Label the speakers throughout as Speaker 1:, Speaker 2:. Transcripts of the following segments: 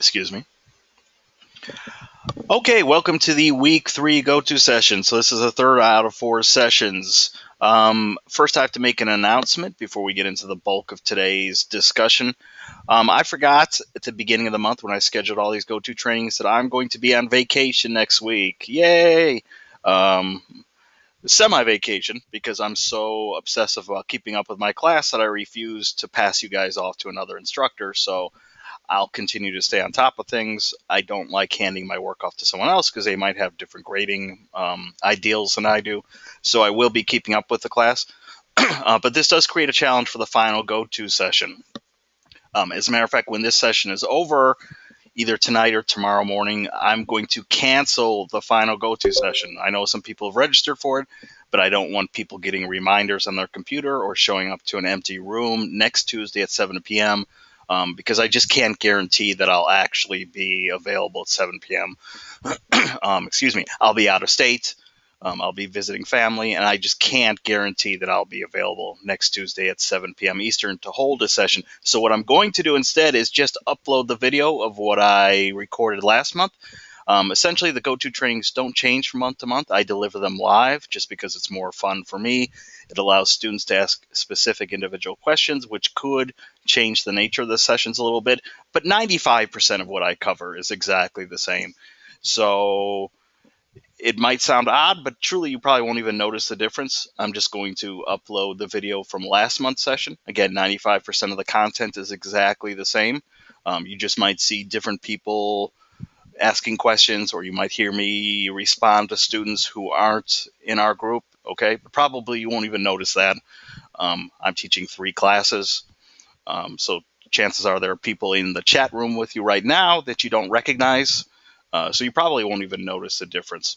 Speaker 1: Excuse me. Okay, welcome to the week 3 go-to session. So this is the third out of 4 sessions. First, I have to make an announcement before we get into the bulk of today's discussion. I forgot at the beginning of the month when I scheduled all these go-to trainings that I'm going to be on vacation next week. Yay! Um, Semi-vacation, because I'm so obsessive about keeping up with my class that I refuse to pass you guys off to another instructor. So I'll continue to stay on top of things. I don't like handing my work off to someone else because they might have different grading ideals than I do. So I will be keeping up with the class. But this does create a challenge for the final go-to session. As a matter of fact, when this session is over, either tonight or tomorrow morning, I'm going to cancel the final go-to session. I know some people have registered for it, but I don't want people getting reminders on their computer or showing up to an empty room next Tuesday at 7 p.m. Because I just can't guarantee that I'll actually be available at 7 p.m. Excuse me. I'll be out of state. I'll be visiting family, and I just can't guarantee that I'll be available next Tuesday at 7 p.m. Eastern to hold a session. So what I'm going to do instead is just upload the video of what I recorded last month. Essentially, the go-to trainings don't change from month to month. I deliver them live just because it's more fun for me. It allows students to ask specific individual questions, which could change the nature of the sessions a little bit. But 95% of what I cover is exactly the same. So it might sound odd, but truly you probably won't even notice the difference. I'm just going to upload the video from last month's session. Again, 95% of the content is exactly the same. You just might see different people asking questions, or you might hear me respond to students who aren't in our group. Okay, but probably you won't even notice that. I'm teaching 3 classes, so chances are there are people in the chat room with you right now that you don't recognize, so you probably won't even notice the difference.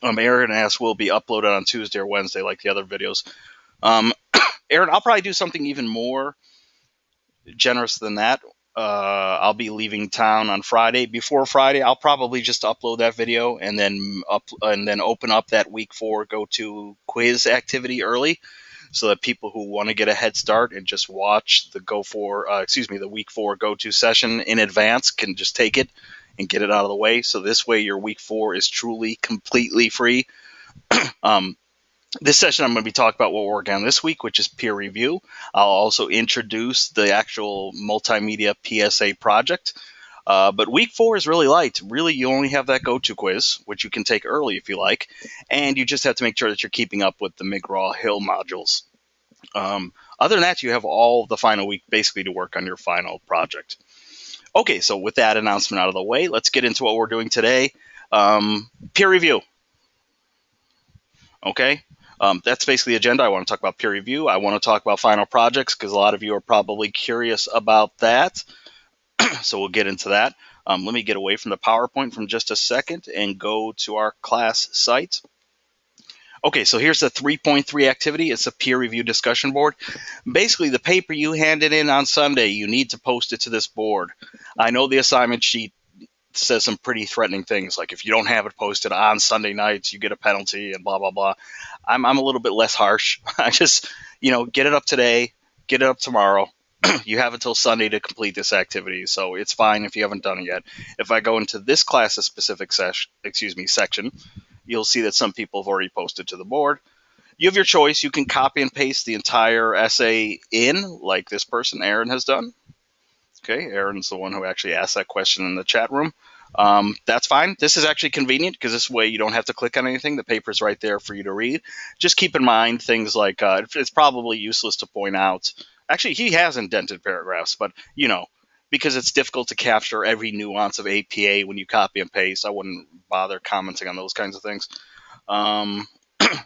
Speaker 1: Aaron asked, will it be uploaded on Tuesday or Wednesday like the other videos? Aaron, I'll probably do something even more generous than that. I'll be leaving town on Friday. Before Friday, I'll probably just upload that video and then open up that week 4 go-to quiz activity early, so that people who want to get a head start and just watch the week 4 go-to session in advance can just take it and get it out of the way. So this way, your week 4 is truly completely free. This session, I'm going to be talking about what we're working on this week, which is peer review. I'll also introduce the actual multimedia PSA project. But week 4 is really light. Really, you only have that go-to quiz, which you can take early if you like, and you just have to make sure that you're keeping up with the McGraw-Hill modules. Other than that, you have all the final week basically to work on your final project. Okay, so with that announcement out of the way, let's get into what we're doing today. Peer review. Okay, that's basically the agenda. I want to talk about peer review. I want to talk about final projects because a lot of you are probably curious about that. So we'll get into that. Let me get away from the PowerPoint for just a second and go to our class site. Okay, so here's the 3.3 activity. It's a peer review discussion board. Basically, the paper you handed in on Sunday, you need to post it to this board. I know the assignment sheet says some pretty threatening things, like if you don't have it posted on Sunday nights, you get a penalty and blah, blah, blah. I'm a little bit less harsh. I just, get it up today, get it up tomorrow. You have until Sunday to complete this activity, so it's fine if you haven't done it yet. If I go into this class's specific section, you'll see that some people have already posted to the board. You have your choice. You can copy and paste the entire essay in, like this person, Aaron, has done. Okay, Aaron's the one who actually asked that question in the chat room. That's fine. This is actually convenient because this way you don't have to click on anything. The paper's right there for you to read. Just keep in mind things like it's probably useless to point out. Actually, he has indented paragraphs, but, because it's difficult to capture every nuance of APA when you copy and paste, I wouldn't bother commenting on those kinds of things. It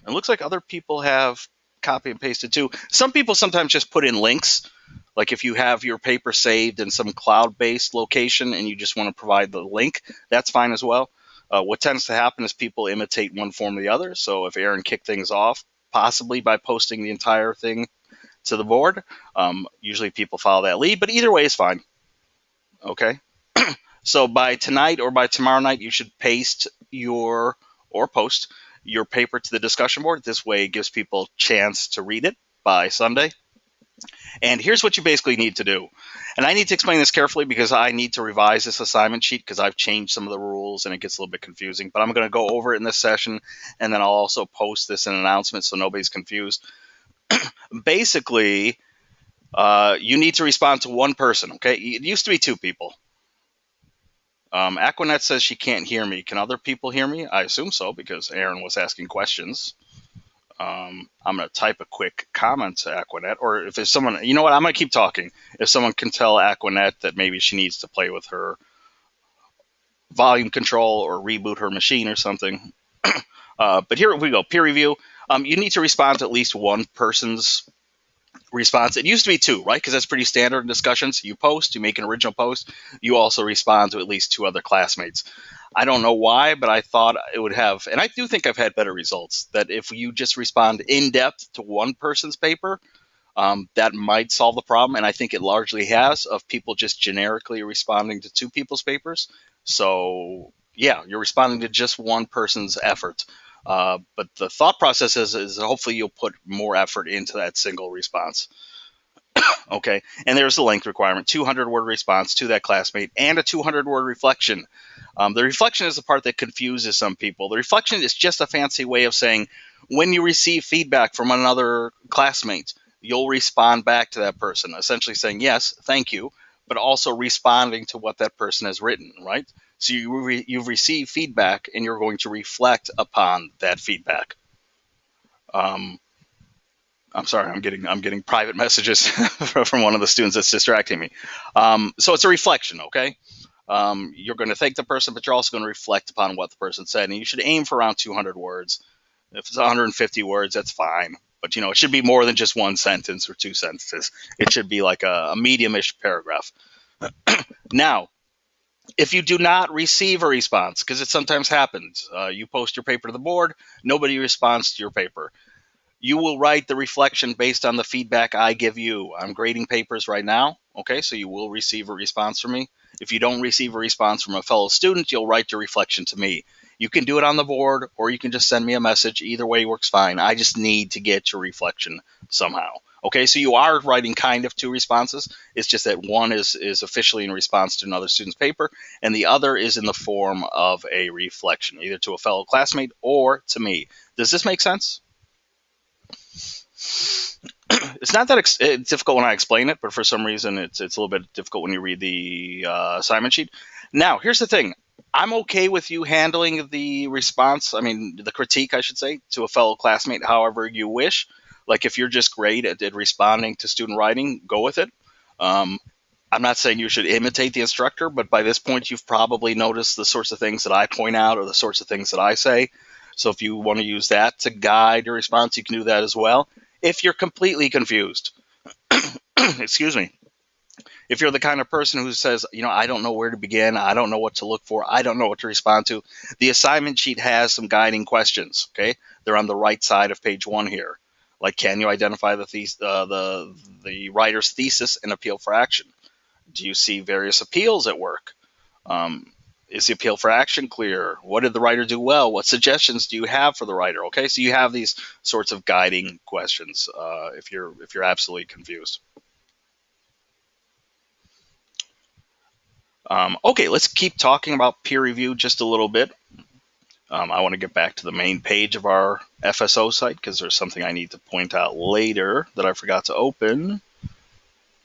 Speaker 1: looks like other people have copy and pasted too. Some people sometimes just put in links. Like if you have your paper saved in some cloud-based location and you just want to provide the link, that's fine as well. What tends to happen is people imitate one form or the other. So if Aaron kicked things off, possibly by posting the entire thing to the board, usually people follow that lead, but either way is fine. Okay. So by tonight or by tomorrow night, you should post your paper to the discussion board. This way it gives people a chance to read it by Sunday. And here's what you basically need to do. And I need to explain this carefully because I need to revise this assignment sheet because I've changed some of the rules and it gets a little bit confusing. But I'm going to go over it in this session, and then I'll also post this in an announcement so nobody's confused. Basically, you need to respond to one person, okay? It used to be two people. Aquanet says she can't hear me. Can other people hear me? I assume so because Aaron was asking questions. I'm going to type a quick comment to Aquanet, or if there's someone, you know what, I'm going to keep talking. If someone can tell Aquanet that maybe she needs to play with her volume control or reboot her machine or something. But here we go, peer review. You need to respond to at least one person's response. It used to be two, right? Because that's pretty standard in discussions. You post, you make an original post, you also respond to at least two other classmates. I don't know why, but I thought it would have, and I do think I've had better results, that if you just respond in depth to one person's paper, that might solve the problem. And I think it largely has, of people just generically responding to two people's papers. So yeah, you're responding to just one person's effort. But the thought process is hopefully you'll put more effort into that single response. Okay, and there's the length requirement, 200-word response to that classmate and a 200-word reflection. The reflection is the part that confuses some people. The reflection is just a fancy way of saying when you receive feedback from another classmate, you'll respond back to that person, essentially saying, yes, thank you, but also responding to what that person has written, right? So you've received feedback and you're going to reflect upon that feedback. I'm sorry, I'm getting private messages from one of the students that's distracting me. So it's a reflection, okay? You're going to thank the person, but you're also going to reflect upon what the person said. And you should aim for around 200 words. If it's 150 words, that's fine. But, it should be more than just one sentence or two sentences. It should be like a medium-ish paragraph. Now, if you do not receive a response, because it sometimes happens, you post your paper to the board, nobody responds to your paper. You will write the reflection based on the feedback I give you. I'm grading papers right now, okay, so you will receive a response from me. If you don't receive a response from a fellow student, you'll write your reflection to me. You can do it on the board, or you can just send me a message. Either way works fine. I just need to get your reflection somehow. Okay, so you are writing kind of two responses. It's just that one is officially in response to another student's paper, and the other is in the form of a reflection, either to a fellow classmate or to me. Does this make sense? It's not that it's difficult when I explain it, but for some reason it's a little bit difficult when you read the assignment sheet. Now, here's the thing. I'm okay with you handling the response, the critique, I should say, to a fellow classmate however you wish. Like if you're just great at responding to student writing, go with it. I'm not saying you should imitate the instructor, but by this point you've probably noticed the sorts of things that I point out or the sorts of things that I say. So if you want to use that to guide your response, you can do that as well. If you're completely confused, excuse me, if you're the kind of person who says, I don't know where to begin, I don't know what to look for, I don't know what to respond to, the assignment sheet has some guiding questions, okay? They're on the right side of page 1 here. Like, can you identify the writer's thesis and appeal for action? Do you see various appeals at work? Is the appeal for action clear? What did the writer do well? What suggestions do you have for the writer? Okay, so you have these sorts of guiding questions if you're absolutely confused. Okay, let's keep talking about peer review just a little bit. I want to get back to the main page of our FSO site because there's something I need to point out later that I forgot to open.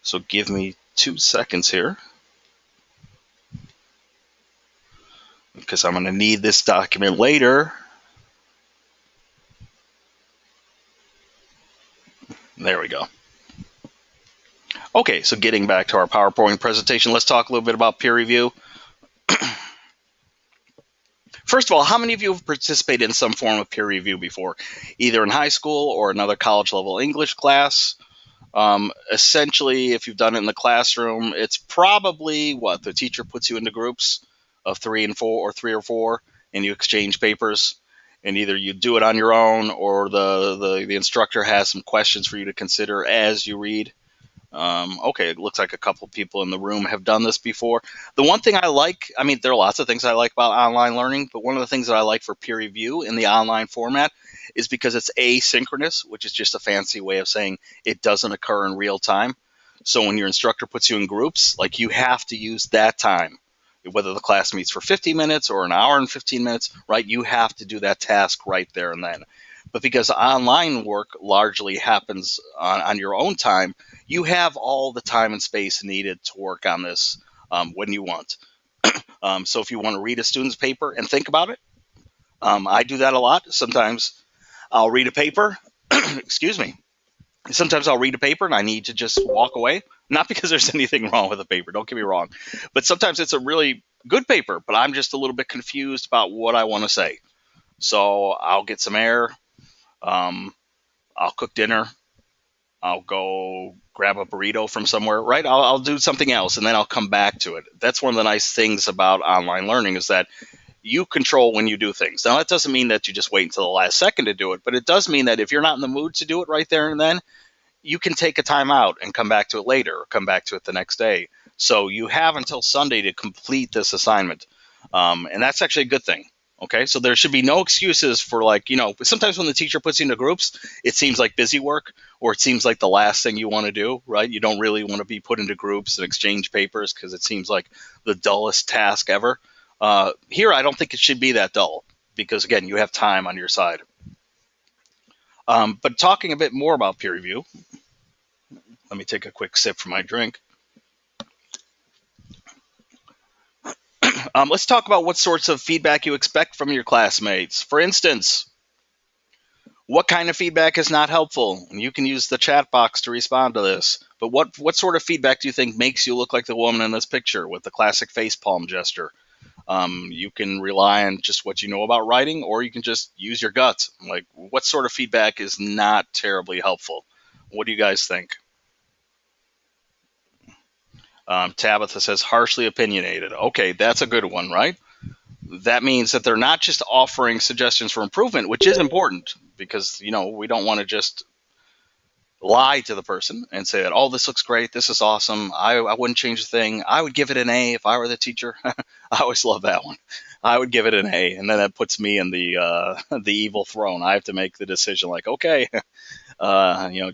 Speaker 1: So give me 2 seconds here, because I'm going to need this document later. There we go. Okay, so getting back to our PowerPoint presentation, let's talk a little bit about peer review. First of all, how many of you have participated in some form of peer review before, either in high school or another college level English class? Essentially, if you've done it in the classroom, it's probably what the teacher puts you into groups of 3 and 4 or 3 or 4, and you exchange papers, and either you do it on your own or the instructor has some questions for you to consider as you read. Okay, it looks like a couple people in the room have done this before. The one thing I like, I mean, there are lots of things I like about online learning, but one of the things that I like for peer review in the online format is because it's asynchronous, which is just a fancy way of saying it doesn't occur in real time. So when your instructor puts you in groups, like you have to use that time, whether the class meets for 50 minutes or an hour and 15 minutes, right? You have to do that task right there and then. But because online work largely happens on your own time, you have all the time and space needed to work on this when you want. So if you want to read a student's paper and think about it, I do that a lot. Sometimes I'll read a paper, excuse me. Sometimes I'll read a paper and I need to just walk away. Not because there's anything wrong with the paper, don't get me wrong. But sometimes it's a really good paper, but I'm just a little bit confused about what I want to say. So I'll get some air. I'll cook dinner. I'll go grab a burrito from somewhere, right? I'll do something else and then I'll come back to it. That's one of the nice things about online learning is that you control when you do things. Now, that doesn't mean that you just wait until the last second to do it, but it does mean that if you're not in the mood to do it right there and then, you can take a time out and come back to it later or come back to it the next day. So you have until Sunday to complete this assignment. And that's actually a good thing. Okay, so there should be no excuses for sometimes when the teacher puts you into groups, it seems like busy work or it seems like the last thing you want to do, right? You don't really want to be put into groups and exchange papers because it seems like the dullest task ever. Here, I don't think it should be that dull because, again, you have time on your side. But talking a bit more about peer review, let me take a quick sip from my drink. Let's talk about what sorts of feedback you expect from your classmates. For instance, what kind of feedback is not helpful? You can use the chat box to respond to this. But what sort of feedback do you think makes you look like the woman in this picture with the classic facepalm gesture? You can rely on just what you know about writing, or you can just use your gut. Like, what sort of feedback is not terribly helpful? What do you guys think? Tabitha says harshly opinionated. Okay, that's a good one, right? That means that they're not just offering suggestions for improvement, which is important because, we don't want to just lie to the person and say that, oh, this looks great, this is awesome, I wouldn't change a thing, I would give it an A if I were the teacher. I always love that one. I would give it an A, and then that puts me in the the evil throne. I have to make the decision like, okay,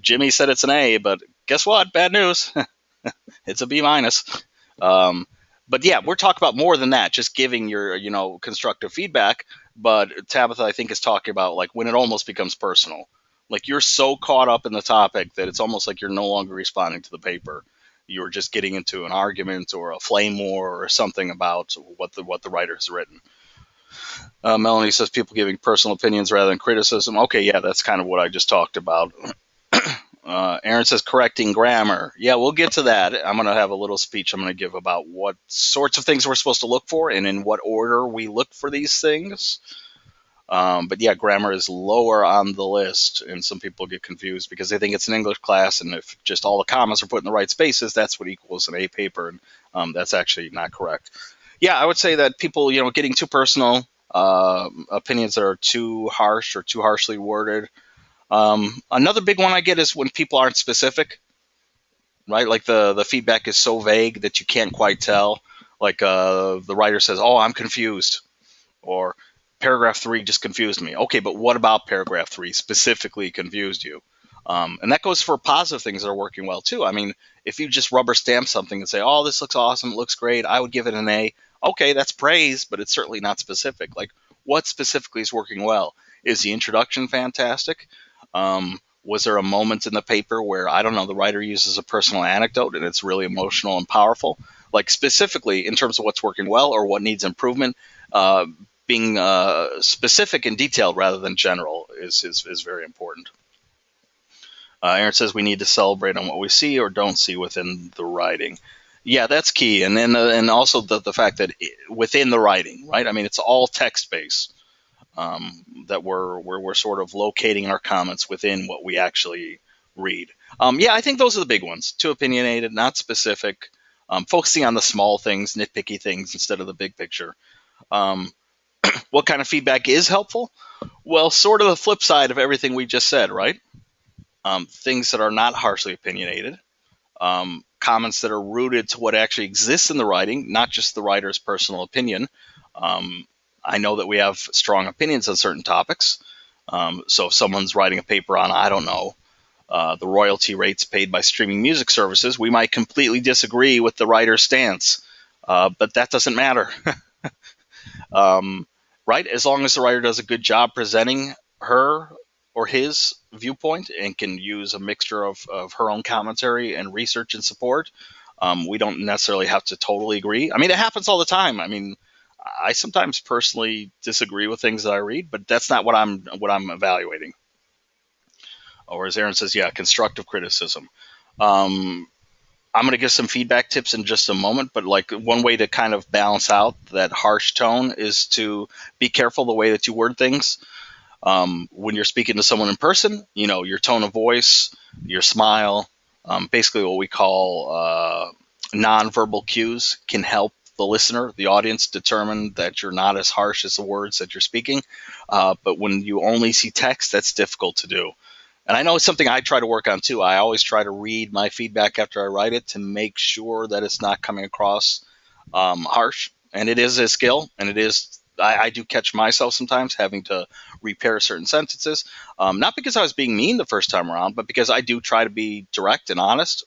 Speaker 1: Jimmy said it's an A, but guess what? Bad news. It's a B minus. But yeah, we're talking about more than that, just giving your, constructive feedback. But Tabitha, I think, is talking about like when it almost becomes personal. Like you're so caught up in the topic that it's almost like you're no longer responding to the paper. You're just getting into an argument or a flame war or something about what the writer has written. Melanie says people giving personal opinions rather than criticism. Okay, yeah, that's kind of what I just talked about. Aaron says correcting grammar. Yeah, we'll get to that. I'm going to have a little speech I'm going to give about what sorts of things we're supposed to look for and in what order we look for these things. But yeah, grammar is lower on the list, and some people get confused because they think it's an English class, and if just all the commas are put in the right spaces, that's what equals an A paper, and that's actually not correct. Yeah, I would say that people, getting too personal, opinions that are too harsh or too harshly worded. Another big one I get is when people aren't specific, right? Like the feedback is so vague that you can't quite tell. Like the writer says, oh, I'm confused, or paragraph 3 just confused me. Okay, but what about paragraph 3 specifically confused you? And that goes for positive things that are working well too. I mean, if you just rubber stamp something and say, oh, this looks awesome, it looks great, I would give it an A. Okay, that's praise, but it's certainly not specific. Like, what specifically is working well? Is the introduction fantastic? Was there a moment in the paper where, I don't know, the writer uses a personal anecdote and it's really emotional and powerful? Like specifically in terms of what's working well or what needs improvement, being specific and detailed rather than general is very important. Aaron says we need to celebrate on what we see or don't see within the writing. Yeah, that's key. And then and also the fact that within the writing, right? I mean, it's all text-based. That we're sort of locating our comments within what we actually read. Yeah, I think those are the big ones. Too opinionated, not specific, focusing on the small things, nitpicky things instead of the big picture. What kind of feedback is helpful? Well, sort of the flip side of everything we just said, right? Things that are not harshly opinionated. comments that are rooted to what actually exists in the writing, not just the writer's personal opinion. I know that we have strong opinions on certain topics. So if someone's writing a paper on, I don't know, the royalty rates paid by streaming music services, we might completely disagree with the writer's stance, but that doesn't matter. Right? As long as the writer does a good job presenting her or his viewpoint and can use a mixture of her own commentary and research and support, we don't necessarily have to totally agree. I mean, it happens all the time. I mean, I sometimes personally disagree with things that I read, but that's not what I'm evaluating. Or as Aaron says, yeah, constructive criticism. I'm going to give some feedback tips in just a moment, but like one way to kind of balance out that harsh tone is to be careful the way that you word things. When you're speaking to someone in person, you know, your tone of voice, your smile, basically what we call nonverbal cues can help the listener, the audience, determine that you're not as harsh as the words that you're speaking. But when you only see text, that's difficult to do. And I know it's something I try to work on too. I always try to read my feedback after I write it to make sure that it's not coming across harsh. And it is a skill, and it is. I do catch myself sometimes having to repair certain sentences, not because I was being mean the first time around, but because I do try to be direct and honest.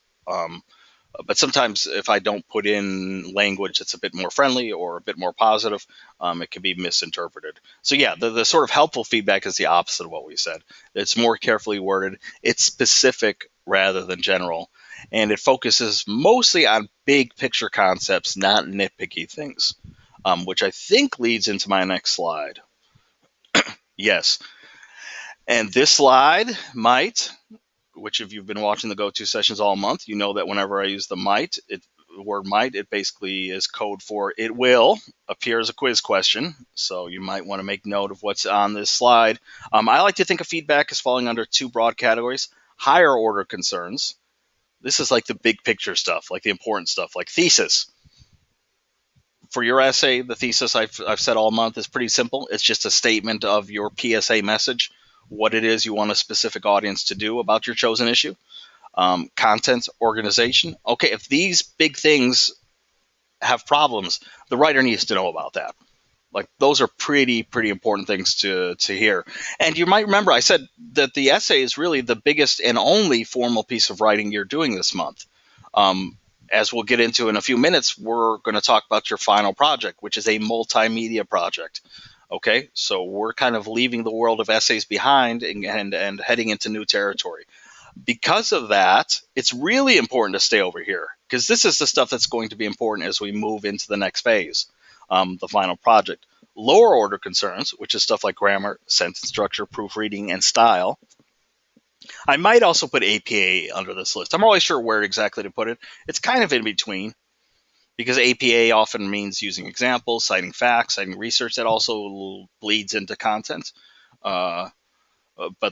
Speaker 1: But sometimes if I don't put in language that's a bit more friendly or a bit more positive, it can be misinterpreted. So yeah, the sort of helpful feedback is the opposite of what we said. It's more carefully worded. It's specific rather than general. And it focuses mostly on big picture concepts, not nitpicky things, which I think leads into my next slide. Yes. And this slide might, which if you've been watching the go-to sessions all month, you know that whenever I use the word might, it basically is code for it will appear as a quiz question. So you might want to make note of what's on this slide. I like to think of feedback as falling under two broad categories: higher order concerns. This is like the big picture stuff, like the important stuff, like thesis. For your essay, the thesis I've said all month is pretty simple. It's just a statement of your PSA message, what it is you want a specific audience to do about your chosen issue. Content, organization. Okay, if these big things have problems, the writer needs to know about that. Like those are pretty important things to hear. And you might remember I said that the essay is really the biggest and only formal piece of writing you're doing this month. As we'll get into in a few minutes, we're going to talk about your final project, which is a multimedia project. Okay, so we're kind of leaving the world of essays behind and heading into new territory. Because of that, it's really important to stay over here, because this is the stuff that's going to be important as we move into the next phase, the final project. Lower order concerns, which is stuff like grammar, sentence structure, proofreading, and style. I might also put APA under this list. I'm always sure where exactly to put it. It's kind of in between, because APA often means using examples, citing facts, citing research. That also bleeds into content. But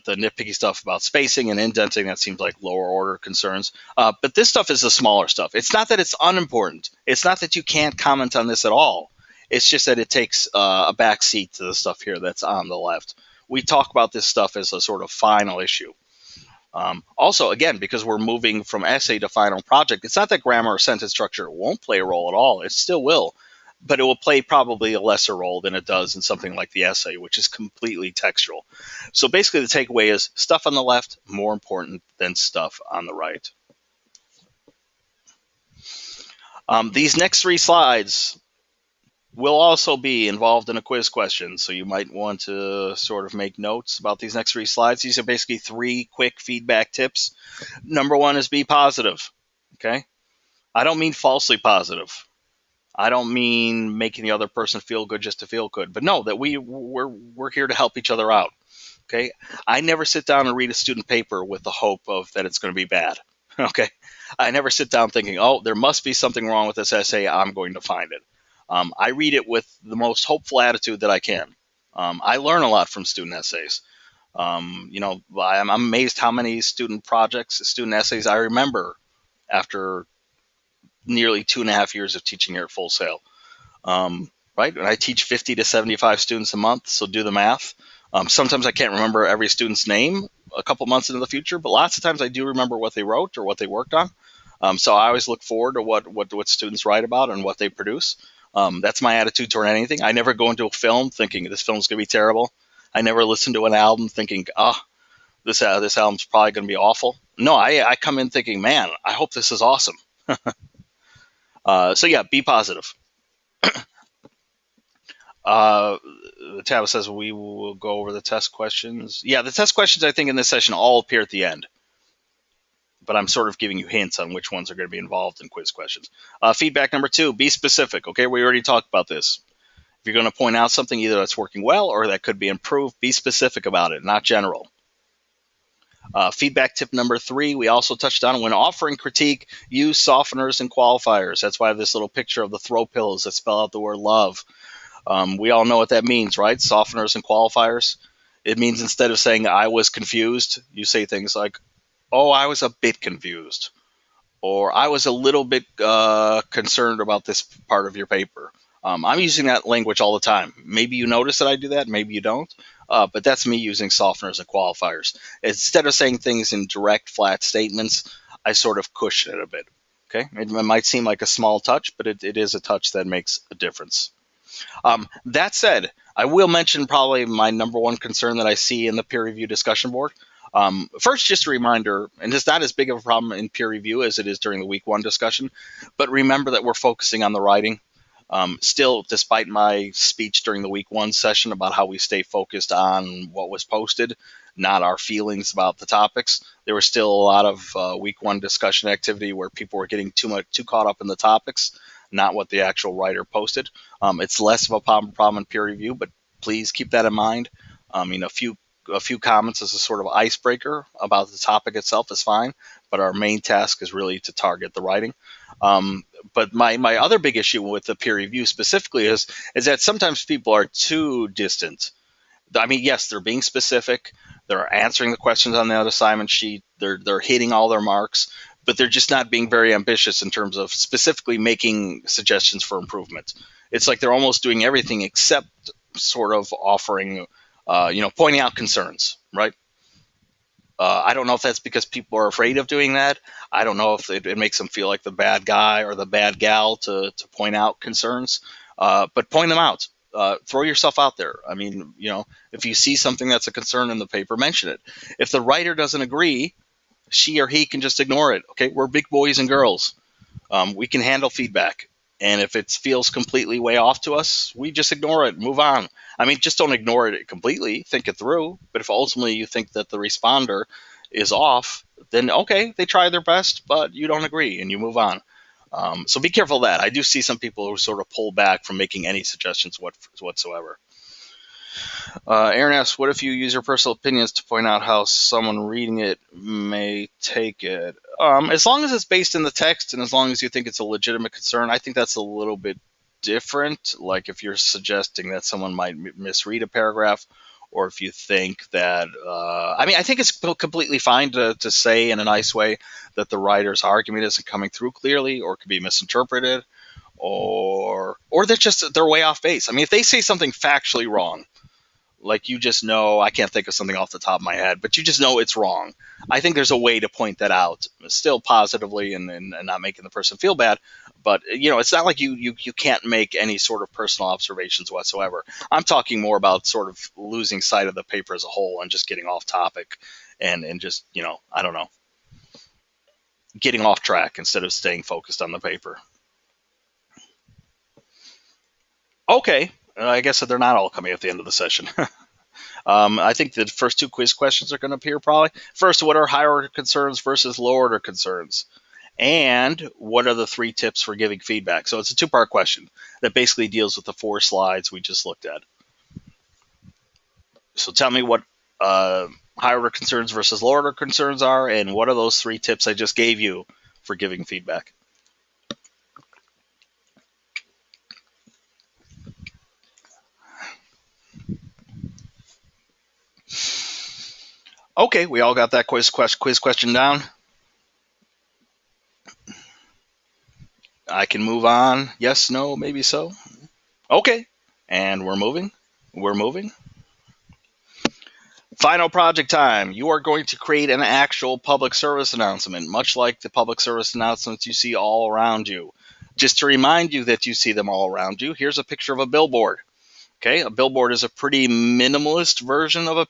Speaker 1: the nitpicky stuff about spacing and indenting, that seems like lower order concerns. But this stuff is the smaller stuff. It's not that it's unimportant. It's not that you can't comment on this at all. It's just that it takes a back seat to the stuff here that's on the left. We talk about this stuff as a sort of final issue. Also, again, because we're moving from essay to final project, it's not that grammar or sentence structure won't play a role at all. It still will. But it will play probably a lesser role than it does in something like the essay, which is completely textual. So basically the takeaway is stuff on the left more important than stuff on the right. These next three slides will also be involved in a quiz question, so you might want to sort of make notes about these next three slides. These are basically three quick feedback tips. Number one is be positive, okay? I don't mean falsely positive. I don't mean making the other person feel good just to feel good, but no, that we're here to help each other out, okay? I never sit down and read a student paper with the hope of that it's going to be bad, okay? I never sit down thinking, oh, there must be something wrong with this essay, I'm going to find it. I read it with the most hopeful attitude that I can. I learn a lot from student essays. I'm amazed how many student essays I remember after nearly 2.5 years of teaching here at Full Sail. Right? And I teach 50 to 75 students a month, so do the math. Sometimes I can't remember every student's name a couple months into the future, but lots of times I do remember what they wrote or what they worked on. So I always look forward to what students write about and what they produce. That's my attitude toward anything. I never go into a film thinking this film's going to be terrible. I never listen to an album thinking, this album's probably going to be awful. No, I come in thinking, man, I hope this is awesome. So yeah, be positive. The tab says we will go over the test questions. Yeah, the test questions I think in this session all appear at the end, but I'm sort of giving you hints on which ones are going to be involved in quiz questions. Feedback number 2, be specific. Okay, we already talked about this. If you're going to point out something either that's working well or that could be improved, be specific about it, not general. Feedback tip number 3, we also touched on when offering critique, use softeners and qualifiers. That's why I have this little picture of the throw pillows that spell out the word love. We all know what that means, right? Softeners and qualifiers. It means instead of saying I was confused, you say things like, oh, I was a bit confused, or I was a little bit concerned about this part of your paper. I'm using that language all the time. Maybe you notice that I do that, maybe you don't, but that's me using softeners and qualifiers. Instead of saying things in direct, flat statements, I sort of cushion it a bit. Okay, it might seem like a small touch, but it is a touch that makes a difference. That said, I will mention probably my number one concern that I see in the peer review discussion board. First, just a reminder, and it's not as big of a problem in peer review as it is during the week 1 discussion, but remember that we're focusing on the writing. Still, despite my speech during the week 1 session about how we stay focused on what was posted, not our feelings about the topics, there was still a lot of week 1 discussion activity where people were getting too caught up in the topics, not what the actual writer posted. It's less of a problem in peer review, but please keep that in mind. A few comments as a sort of icebreaker about the topic itself is fine, but our main task is really to target the writing. But my other big issue with the peer review specifically is that sometimes people are too distant. I mean, yes, they're being specific. They're answering the questions on the assignment sheet. They're hitting all their marks, but they're just not being very ambitious in terms of specifically making suggestions for improvement. It's like they're almost doing everything except sort of offering, pointing out concerns, right? I don't know if that's because people are afraid of doing that. I don't know if it makes them feel like the bad guy or the bad gal to point out concerns, but point them out. Throw yourself out there. I mean, if you see something that's a concern in the paper, mention it. If the writer doesn't agree, she or he can just ignore it. Okay, we're big boys and girls. We can handle feedback. And if it feels completely way off to us, we just ignore it, move on. I mean, just don't ignore it completely, think it through. But if ultimately you think that the responder is off, then okay, they try their best, but you don't agree and you move on. So be careful of that. I do see some people who sort of pull back from making any suggestions whatsoever. Aaron asks, what if you use your personal opinions to point out how someone reading it may take it? As long as it's based in the text and as long as you think it's a legitimate concern, I think that's a little bit different. Like if you're suggesting that someone might misread a paragraph, or if you think that, I think it's completely fine to say in a nice way that the writer's argument isn't coming through clearly or could be misinterpreted, or they're way off base. I mean, if they say something factually wrong, like you just know, I can't think of something off the top of my head, but you just know it's wrong. I think there's a way to point that out, still positively and not making the person feel bad. But it's not like you can't make any sort of personal observations whatsoever. I'm talking more about sort of losing sight of the paper as a whole and just getting off topic and just I don't know, getting off track instead of staying focused on the paper. Okay, I guess that they're not all coming at the end of the session. I think the first 2 quiz questions are going to appear probably. First, what are higher order concerns versus lower order concerns? And what are the 3 tips for giving feedback? So it's a 2-part question that basically deals with the 4 slides we just looked at. So tell me what higher order concerns versus lower order concerns are, and what are those 3 tips I just gave you for giving feedback? Okay, we all got that quiz question down. I can move on. Yes, no, maybe so. Okay, and we're moving. Final project time. You are going to create an actual public service announcement, much like the public service announcements you see all around you. Just to remind you that you see them all around you, here's a picture of a billboard. Okay, a billboard is a pretty minimalist version of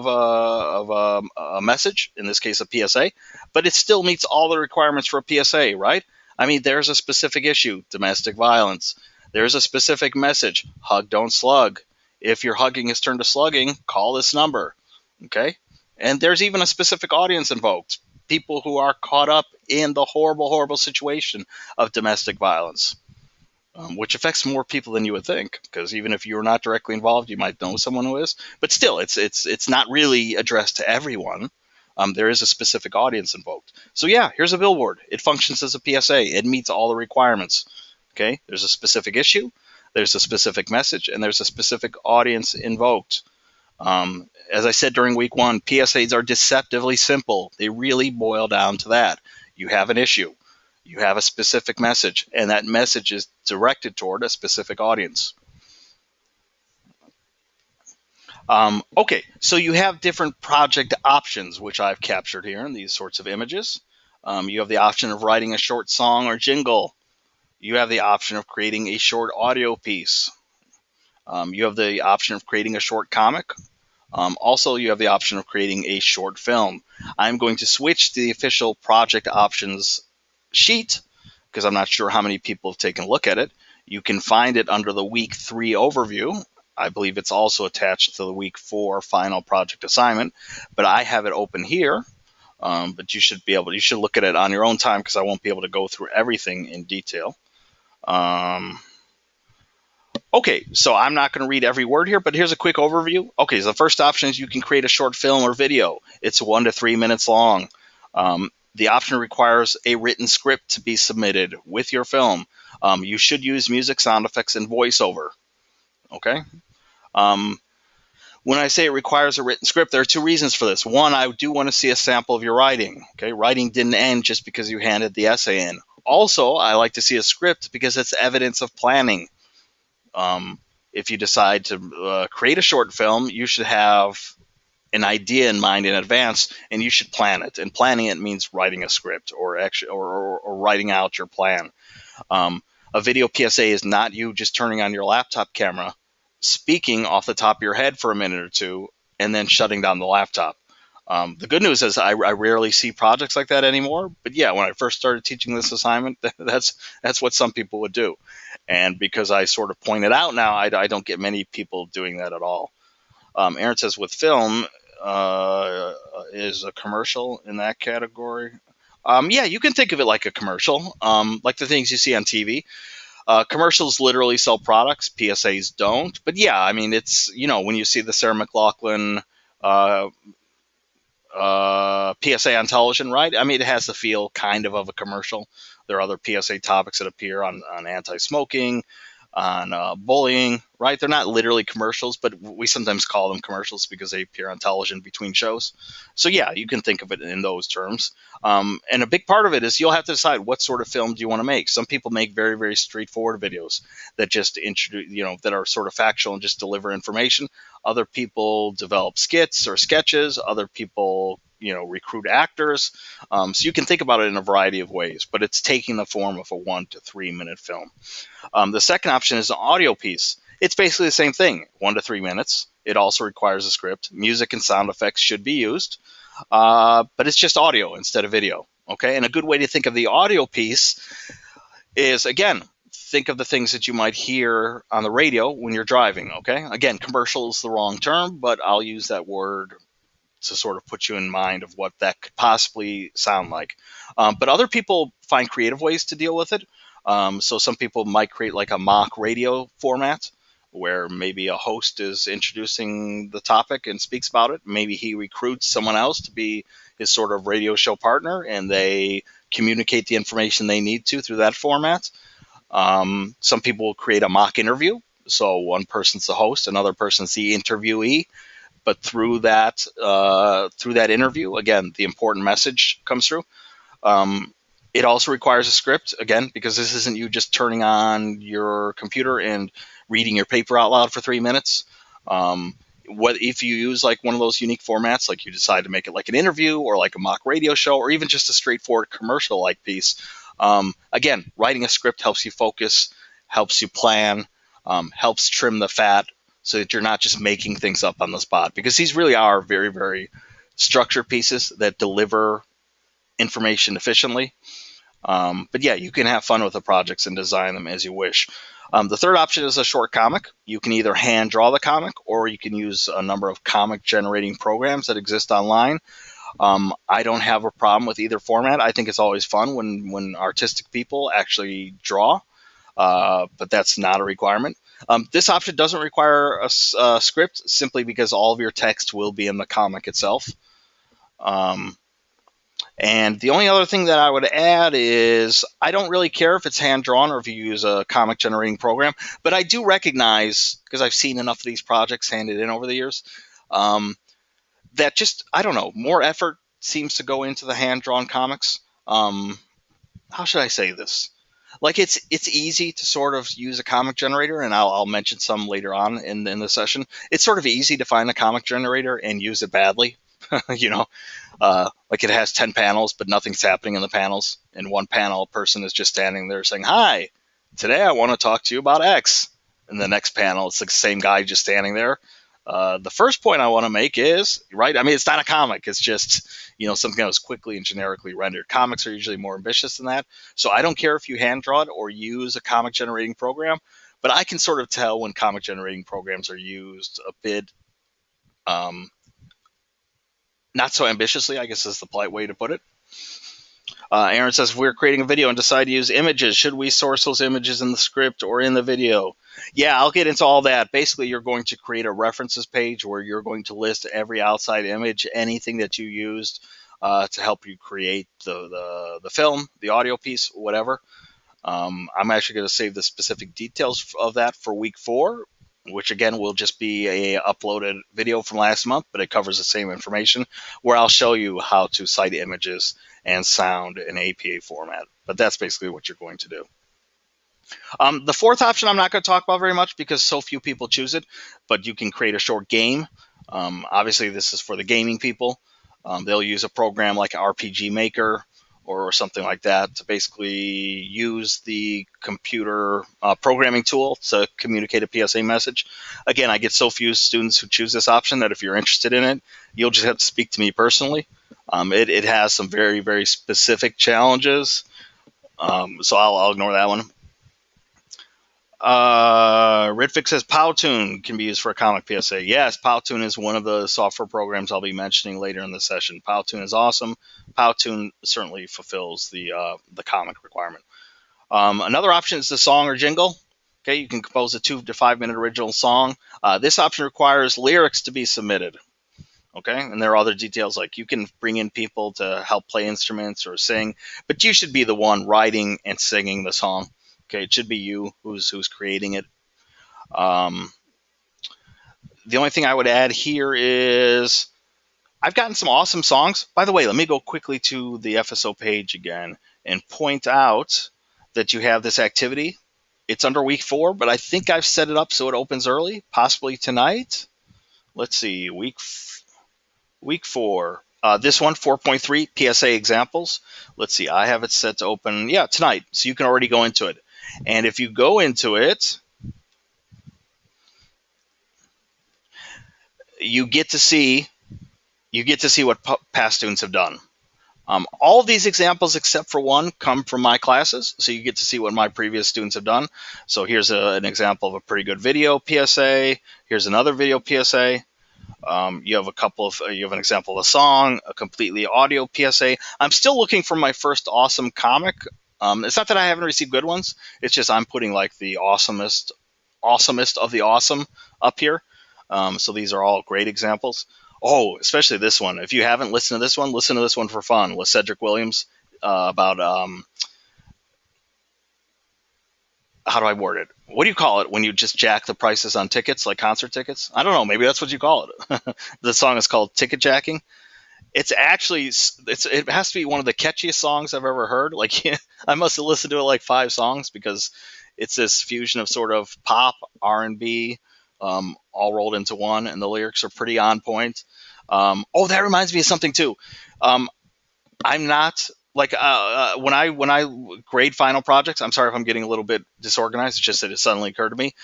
Speaker 1: a message, in this case a PSA, but it still meets all the requirements for a PSA, right? I mean, there's a specific issue, domestic violence. There's a specific message, hug, don't slug. If your hugging is turned to slugging, call this number. Okay, and there's even a specific audience invoked, people who are caught up in the horrible, horrible situation of domestic violence. Which affects more people than you would think, because even if you're not directly involved, you might know someone who is. But still, it's not really addressed to everyone. There is a specific audience invoked. So yeah, here's a billboard. It functions as a PSA. It meets all the requirements. Okay, there's a specific issue, there's a specific message, and there's a specific audience invoked. As I said during week 1, PSAs are deceptively simple. They really boil down to that. You have an issue. You have a specific message, and that message is directed toward a specific audience. Okay, so you have different project options, which I've captured here in these sorts of images. You have the option of writing a short song or jingle. You have the option of creating a short audio piece. You have the option of creating a short comic. Also, you have the option of creating a short film. I'm going to switch to the official project options sheet because I'm not sure how many people have taken a look at it. You can find it under the week 3 overview. I believe it's also attached to the week 4 final project assignment, but I have it open here. But you should look at it on your own time because I won't be able to go through everything in detail. Okay, so I'm not going to read every word here, but here's a quick overview. Okay, so the first option is you can create a short film or video. It's 1 to 3 minutes long. The option requires a written script to be submitted with your film. You should use music, sound effects, and voiceover. Okay. When I say it requires a written script, there are 2 reasons for this. One, I do want to see a sample of your writing. Okay, writing didn't end just because you handed the essay in. Also, I like to see a script because it's evidence of planning. If you decide to create a short film, you should have an idea in mind in advance, and you should plan it. And planning it means writing a script or writing out your plan. A video PSA is not you just turning on your laptop camera, speaking off the top of your head for a minute or 2, and then shutting down the laptop. The good news is I rarely see projects like that anymore. But yeah, when I first started teaching this assignment, that's what some people would do. And because I sort of point it out now, I don't get many people doing that at all. Aaron says with film, is a commercial in that category? Yeah, you can think of it like a commercial, like the things you see on TV. Commercials literally sell products. PSAs don't. But yeah, I mean, it's, when you see the Sarah McLachlan PSA on television, right? I mean, it has the feel kind of a commercial. There are other PSA topics that appear on anti-smoking, on bullying, right? They're not literally commercials, but we sometimes call them commercials because they appear on television between shows. So yeah, you can think of it in those terms. And a big part of it is you'll have to decide what sort of film do you want to make. Some people make very, very straightforward videos that just introduce, that are sort of factual and just deliver information. Other people develop skits or sketches. Other people, recruit actors. So you can think about it in a variety of ways, but it's taking the form of a 1 to 3 minute film. The second option is an audio piece. It's basically the same thing, 1 to 3 minutes. It also requires a script. Music and sound effects should be used, but it's just audio instead of video. Okay, and a good way to think of the audio piece is, again, think of the things that you might hear on the radio when you're driving. Okay, again, commercial is the wrong term, but I'll use that word to sort of put you in mind of what that could possibly sound like. But other people find creative ways to deal with it. So some people might create like a mock radio format where maybe a host is introducing the topic and speaks about it. Maybe he recruits someone else to be his sort of radio show partner, and they communicate the information they need to through that format. Some people will create a mock interview. So one person's the host, another person's the interviewee. But through that interview, again, the important message comes through. It also requires a script, again, because this isn't you just turning on your computer and reading your paper out loud for 3 minutes. what if you use like one of those unique formats, like you decide to make it like an interview or like a mock radio show or even just a straightforward commercial like piece. Again, writing a script helps you focus, helps you plan, helps trim the fat so that you're not just making things up on the spot, because these really are very, very structured pieces that deliver information efficiently. But yeah, you can have fun with the projects and design them as you wish. The third option is a short comic. You can either hand draw the comic or you can use a number of comic generating programs that exist online. I don't have a problem with either format. I think it's always fun when artistic people actually draw, but that's not a requirement. This option doesn't require a script simply because all of your text will be in the comic itself. And the only other thing that I would add is I don't really care if it's hand-drawn or if you use a comic generating program, but I do recognize, because I've seen enough of these projects handed in over the years, that just, I don't know, more effort seems to go into the hand-drawn comics. How should I say this? Like it's easy to sort of use a comic generator, and I'll mention some later on in the session. It's sort of easy to find a comic generator and use it badly. You know, like it has 10 panels, but nothing's happening in the panels. In one panel, a person is just standing there saying, "Hi, today I want to talk to you about X." In the next panel, it's like the same guy just standing there. The first point I want to make is, right, I mean, it's not a comic. It's just, something that was quickly and generically rendered. Comics are usually more ambitious than that. So I don't care if you hand draw it or use a comic generating program, but I can sort of tell when comic generating programs are used a bit not so ambitiously, I guess is the polite way to put it. Aaron says, if we're creating a video and decide to use images, should we source those images in the script or in the video? Yeah, I'll get into all that. Basically, you're going to create a references page where you're going to list every outside image, anything that you used to help you create the film, the audio piece, whatever. I'm actually going to save the specific details of that for week 4, which again will just be a uploaded video from last month, but it covers the same information, where I'll show you how to cite images and sound in APA format. But that's basically what you're going to do. The fourth option I'm not going to talk about very much because so few people choose it, but you can create a short game. Obviously, this is for the gaming people. They'll use a program like RPG Maker or something like that to basically use the computer programming tool to communicate a PSA message. Again, I get so few students who choose this option that if you're interested in it, you'll just have to speak to me personally. It has some very, very specific challenges, so I'll ignore that one. Ridfix says Powtoon can be used for a comic PSA. Yes, Powtoon is one of the software programs I'll be mentioning later in the session. Powtoon is awesome. Powtoon certainly fulfills the comic requirement. Another option is the song or jingle. Okay, you can compose a 2 to 5 minute original song. This option requires lyrics to be submitted. Okay, and there are other details like you can bring in people to help play instruments or sing, but you should be the one writing and singing the song. Okay, it should be you who's creating it. The only thing I would add here is I've gotten some awesome songs. By the way, let me go quickly to the FSO page again and point out that you have this activity. It's under week 4, but I think I've set it up so it opens early, possibly tonight. Let's see, week 4. This one, 4.3 PSA Examples. Let's see, I have it set to open, tonight, so you can already go into it. And if you go into it, you get to see what past students have done. All of these examples except for one come from my classes, so you get to see what my previous students have done. So here's an example of a pretty good video PSA. Here's another video PSA. You have an example of a song, a completely audio PSA. I'm still looking for my first awesome comic. It's not that I haven't received good ones. It's just I'm putting like the awesomest of the awesome up here. So these are all great examples. Oh, especially this one. If you haven't listened to this one, listen to this one for fun with Cedric Williams about how do I word it? What do you call it when you just jack the prices on tickets, like concert tickets? I don't know. Maybe that's what you call it. The song is called Ticket Jacking. It's actually, it has to be one of the catchiest songs I've ever heard. Like I must have listened to it like 5 songs because it's this fusion of sort of pop, R&B, all rolled into one, and the lyrics are pretty on point. Oh, that reminds me of something too. Um, I'm not like when I grade final projects. I'm sorry if I'm getting a little bit disorganized. It's just that it suddenly occurred to me.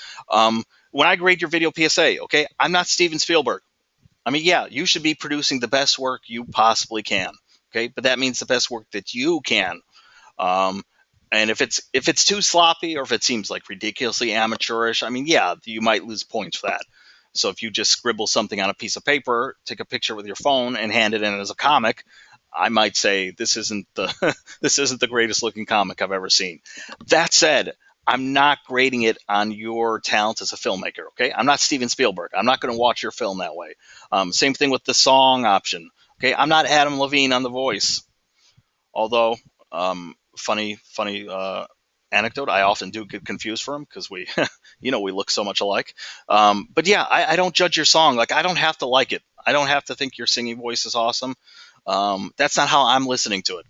Speaker 1: When I grade your video PSA, okay, I'm not Steven Spielberg. I mean, yeah, you should be producing the best work you possibly can. Okay, but that means the best work that you can. Um, and if it's too sloppy or if it seems like ridiculously amateurish, I mean, yeah, you might lose points for that. So if you just scribble something on a piece of paper, take a picture with your phone, and hand it in as a comic, I might say this isn't the this isn't the greatest looking comic I've ever seen. That said, I'm not grading it on your talent as a filmmaker. Okay, I'm not Steven Spielberg. I'm not going to watch your film that way. Same thing with the song option. Okay, I'm not Adam Levine on The Voice. Although, funny anecdote, I often do get confused for him because we, we look so much alike. But yeah, I don't judge your song. Like, I don't have to like it. I don't have to think your singing voice is awesome. That's not how I'm listening to it.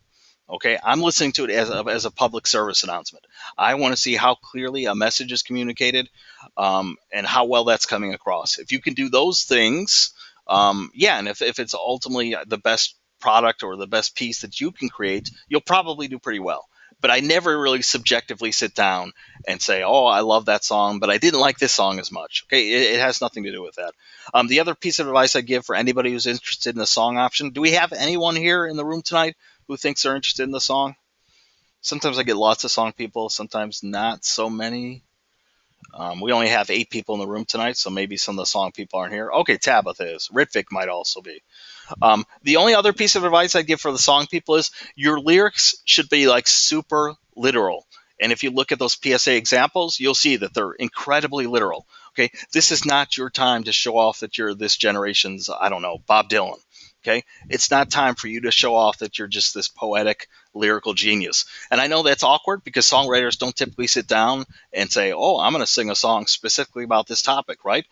Speaker 1: Okay, I'm listening to it as a public service announcement. I want to see how clearly a message is communicated, and how well that's coming across. If you can do those things, yeah, and if it's ultimately the best product or the best piece that you can create, you'll probably do pretty well. But I never really subjectively sit down and say, "Oh, I love that song, but I didn't like this song as much." Okay, it has nothing to do with that. The other piece of advice I give for anybody who's interested in the song option: do we have anyone here in the room tonight who thinks they're interested in the song? Sometimes I get lots of song people, sometimes not so many. We only have 8 people in the room tonight, so maybe some of the song people aren't here. Okay, Tabitha is. Ritvik might also be. The only other piece of advice I'd give for the song people is your lyrics should be like super literal. And if you look at those PSA examples, you'll see that they're incredibly literal. Okay, this is not your time to show off that you're this generation's, I don't know, Bob Dylan. Okay, it's not time for you to show off that you're just this poetic lyrical genius. And I know that's awkward because songwriters don't typically sit down and say, "Oh, I'm going to sing a song specifically about this topic," right?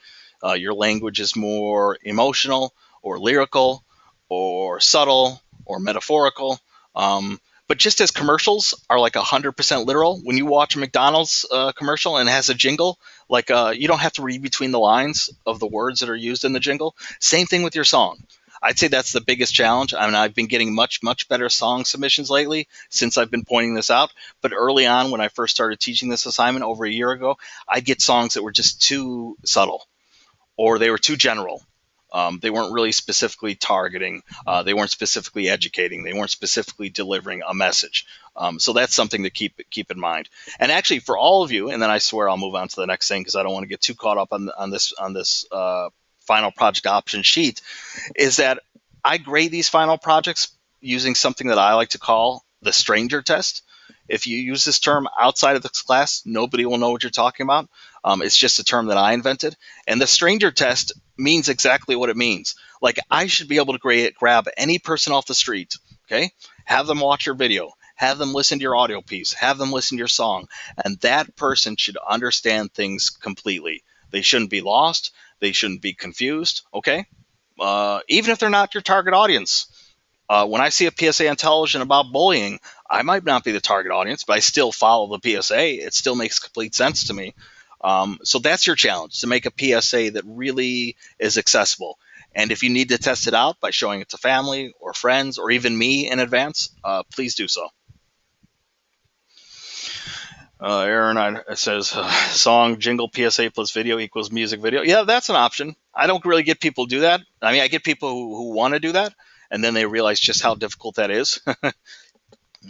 Speaker 1: Your language is more emotional or lyrical or subtle or metaphorical. But just as commercials are like 100% literal, when you watch a McDonald's commercial and it has a jingle, like you don't have to read between the lines of the words that are used in the jingle. Same thing with your song. I'd say that's the biggest challenge. I mean, I've been getting much better song submissions lately since I've been pointing this out. But early on, when I first started teaching this assignment over a year ago, I'd get songs that were just too subtle or they were too general. They weren't really specifically targeting. They weren't specifically educating. They weren't specifically delivering a message. So that's something to keep in mind. And actually, for all of you, and then I swear I'll move on to the next thing because I don't want to get too caught up on this final project option sheet, is that I grade these final projects using something that I like to call the stranger test. If you use this term outside of this class, nobody will know what you're talking about. It's just a term that I invented. And the stranger test means exactly what it means. Like, I should be able to grab any person off the street, okay? Have them watch your video, have them listen to your audio piece, have them listen to your song, and that person should understand things completely. They shouldn't be lost. They shouldn't be confused, okay? Even if they're not your target audience. When I see a PSA on television about bullying, I might not be the target audience, but I still follow the PSA. It still makes complete sense to me. So that's your challenge, to make a PSA that really is accessible. And if you need to test it out by showing it to family or friends or even me in advance, please do so. Aaron says, song jingle PSA plus video equals music video. Yeah, that's an option. I don't really get people to do that. I mean, I get people who want to do that, and then they realize just how difficult that is,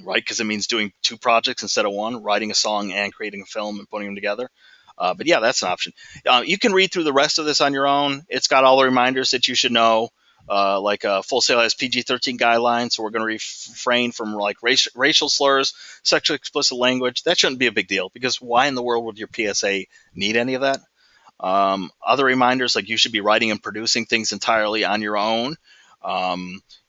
Speaker 1: right? Because it means doing 2 projects instead of 1, writing a song and creating a film and putting them together. But yeah, that's an option. You can read through the rest of this on your own. It's got all the reminders that you should know. Like Full Sail has PG-13 guidelines, so we're going to refrain from like racial slurs, sexually explicit language. That shouldn't be a big deal because why in the world would your PSA need any of that? Other reminders, like you should be writing and producing things entirely on your own.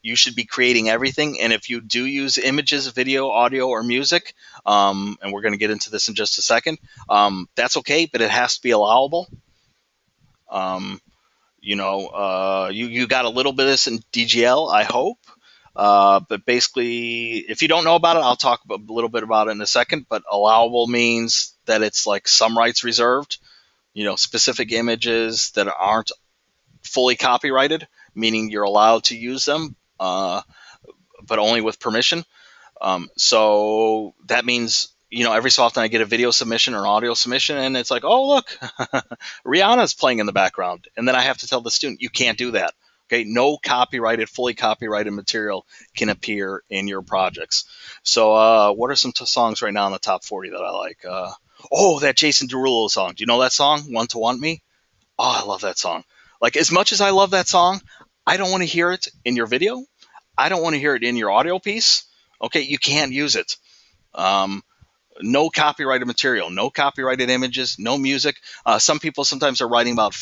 Speaker 1: You should be creating everything. And if you do use images, video, audio, or music, and we're going to get into this in just a second, that's okay, but it has to be allowable. You got a little bit of this in DGL, I hope. But basically, if you don't know about it, I'll talk a little bit about it in a second. But allowable means that it's like some rights reserved. specific images that aren't fully copyrighted, meaning you're allowed to use them, but only with permission. So that means, every so often I get a video submission or an audio submission, and it's like, oh, look, Rihanna's playing in the background. And then I have to tell the student, you can't do that. Okay, no fully copyrighted material can appear in your projects. So, what are some songs right now in the top 40 that I like? That Jason Derulo song. Do you know that song, Want to Want Me? Oh, I love that song. Like, as much as I love that song, I don't want to hear it in your video. I don't want to hear it in your audio piece. Okay, you can't use it. No copyrighted material, no copyrighted images, no music. Some people sometimes are writing about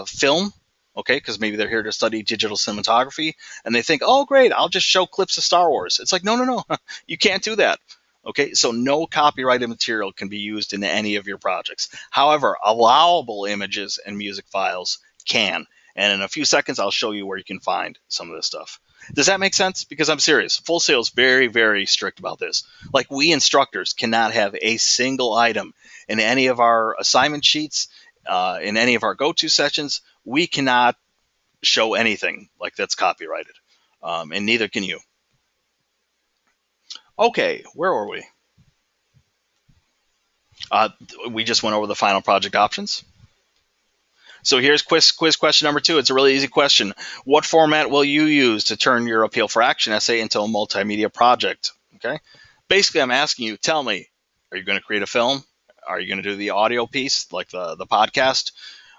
Speaker 1: film, okay, because maybe they're here to study digital cinematography, and they think, oh, great, I'll just show clips of Star Wars. It's like, no, you can't do that. Okay, so no copyrighted material can be used in any of your projects. However, allowable images and music files can. And in a few seconds, I'll show you where you can find some of this stuff. Does that make sense? Because I'm serious. Full Sail is very, very strict about this. Like, we instructors cannot have a single item in any of our assignment sheets, in any of our go-to sessions. We cannot show anything like that's copyrighted, and neither can you. Okay, where were we? We just went over the final project options. So here's quiz question number 2. It's a really easy question. What format will you use to turn your appeal for action essay into a multimedia project? Okay. Basically, I'm asking you, tell me, are you going to create a film? Are you going to do the audio piece, like the podcast?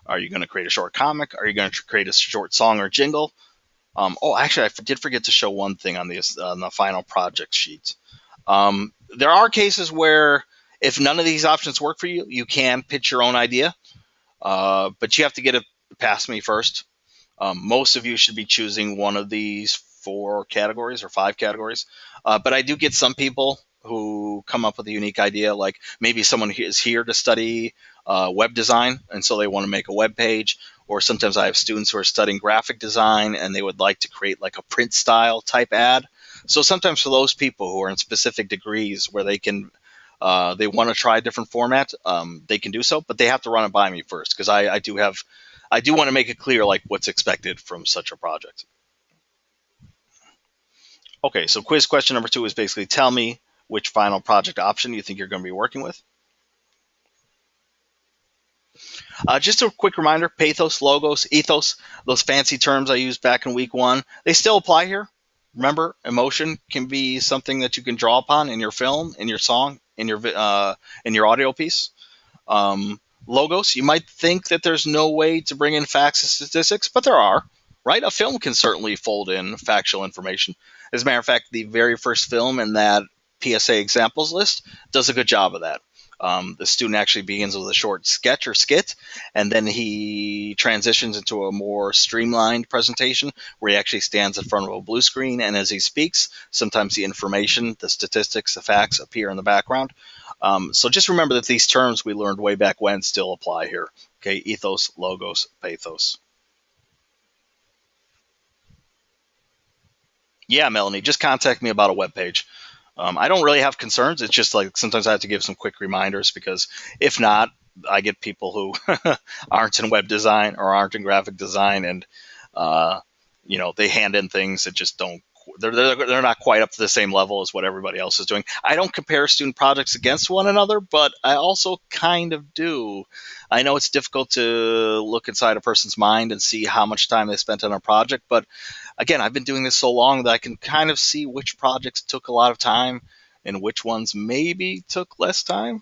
Speaker 1: Are you going to create a short comic? Are you going to create a short song or jingle? Actually, I did forget to show one thing on the final project sheet. There are cases where if none of these options work for you, you can pitch your own idea. But you have to get it past me first. Most of you should be choosing one of these 4 categories or 5 categories. But I do get some people who come up with a unique idea, like maybe someone is here to study web design, and so they want to make a web page. Or sometimes I have students who are studying graphic design, and they would like to create like a print style type ad. So sometimes for those people who are in specific degrees where they want to try a different format, they can do so, but they have to run it by me first, because I do want to make it clear like what's expected from such a project. Okay, so quiz question number 2 is basically, tell me which final project option you think you're going to be working with. Just a quick reminder, pathos, logos, ethos, those fancy terms I used back in week 1, they still apply here. Remember, emotion can be something that you can draw upon in your film, in your song, in your audio piece. Logos, you might think that there's no way to bring in facts and statistics, but there are, right? A film can certainly fold in factual information. As a matter of fact, the very first film in that PSA Examples list does a good job of that. The student actually begins with a short sketch or skit, and then he transitions into a more streamlined presentation where he actually stands in front of a blue screen, and as he speaks, sometimes the information, the statistics, the facts appear in the background. So just remember that these terms we learned way back when still apply here. Okay, ethos, logos, pathos. Yeah, Melanie, just contact me about a web page. I don't really have concerns. It's just like sometimes I have to give some quick reminders, because if not, I get people who aren't in web design or aren't in graphic design, and they hand in things that just don't. They're not quite up to the same level as what everybody else is doing. I don't compare student projects against one another, but I also kind of do. I know it's difficult to look inside a person's mind and see how much time they spent on a project, but again, I've been doing this so long that I can kind of see which projects took a lot of time and which ones maybe took less time.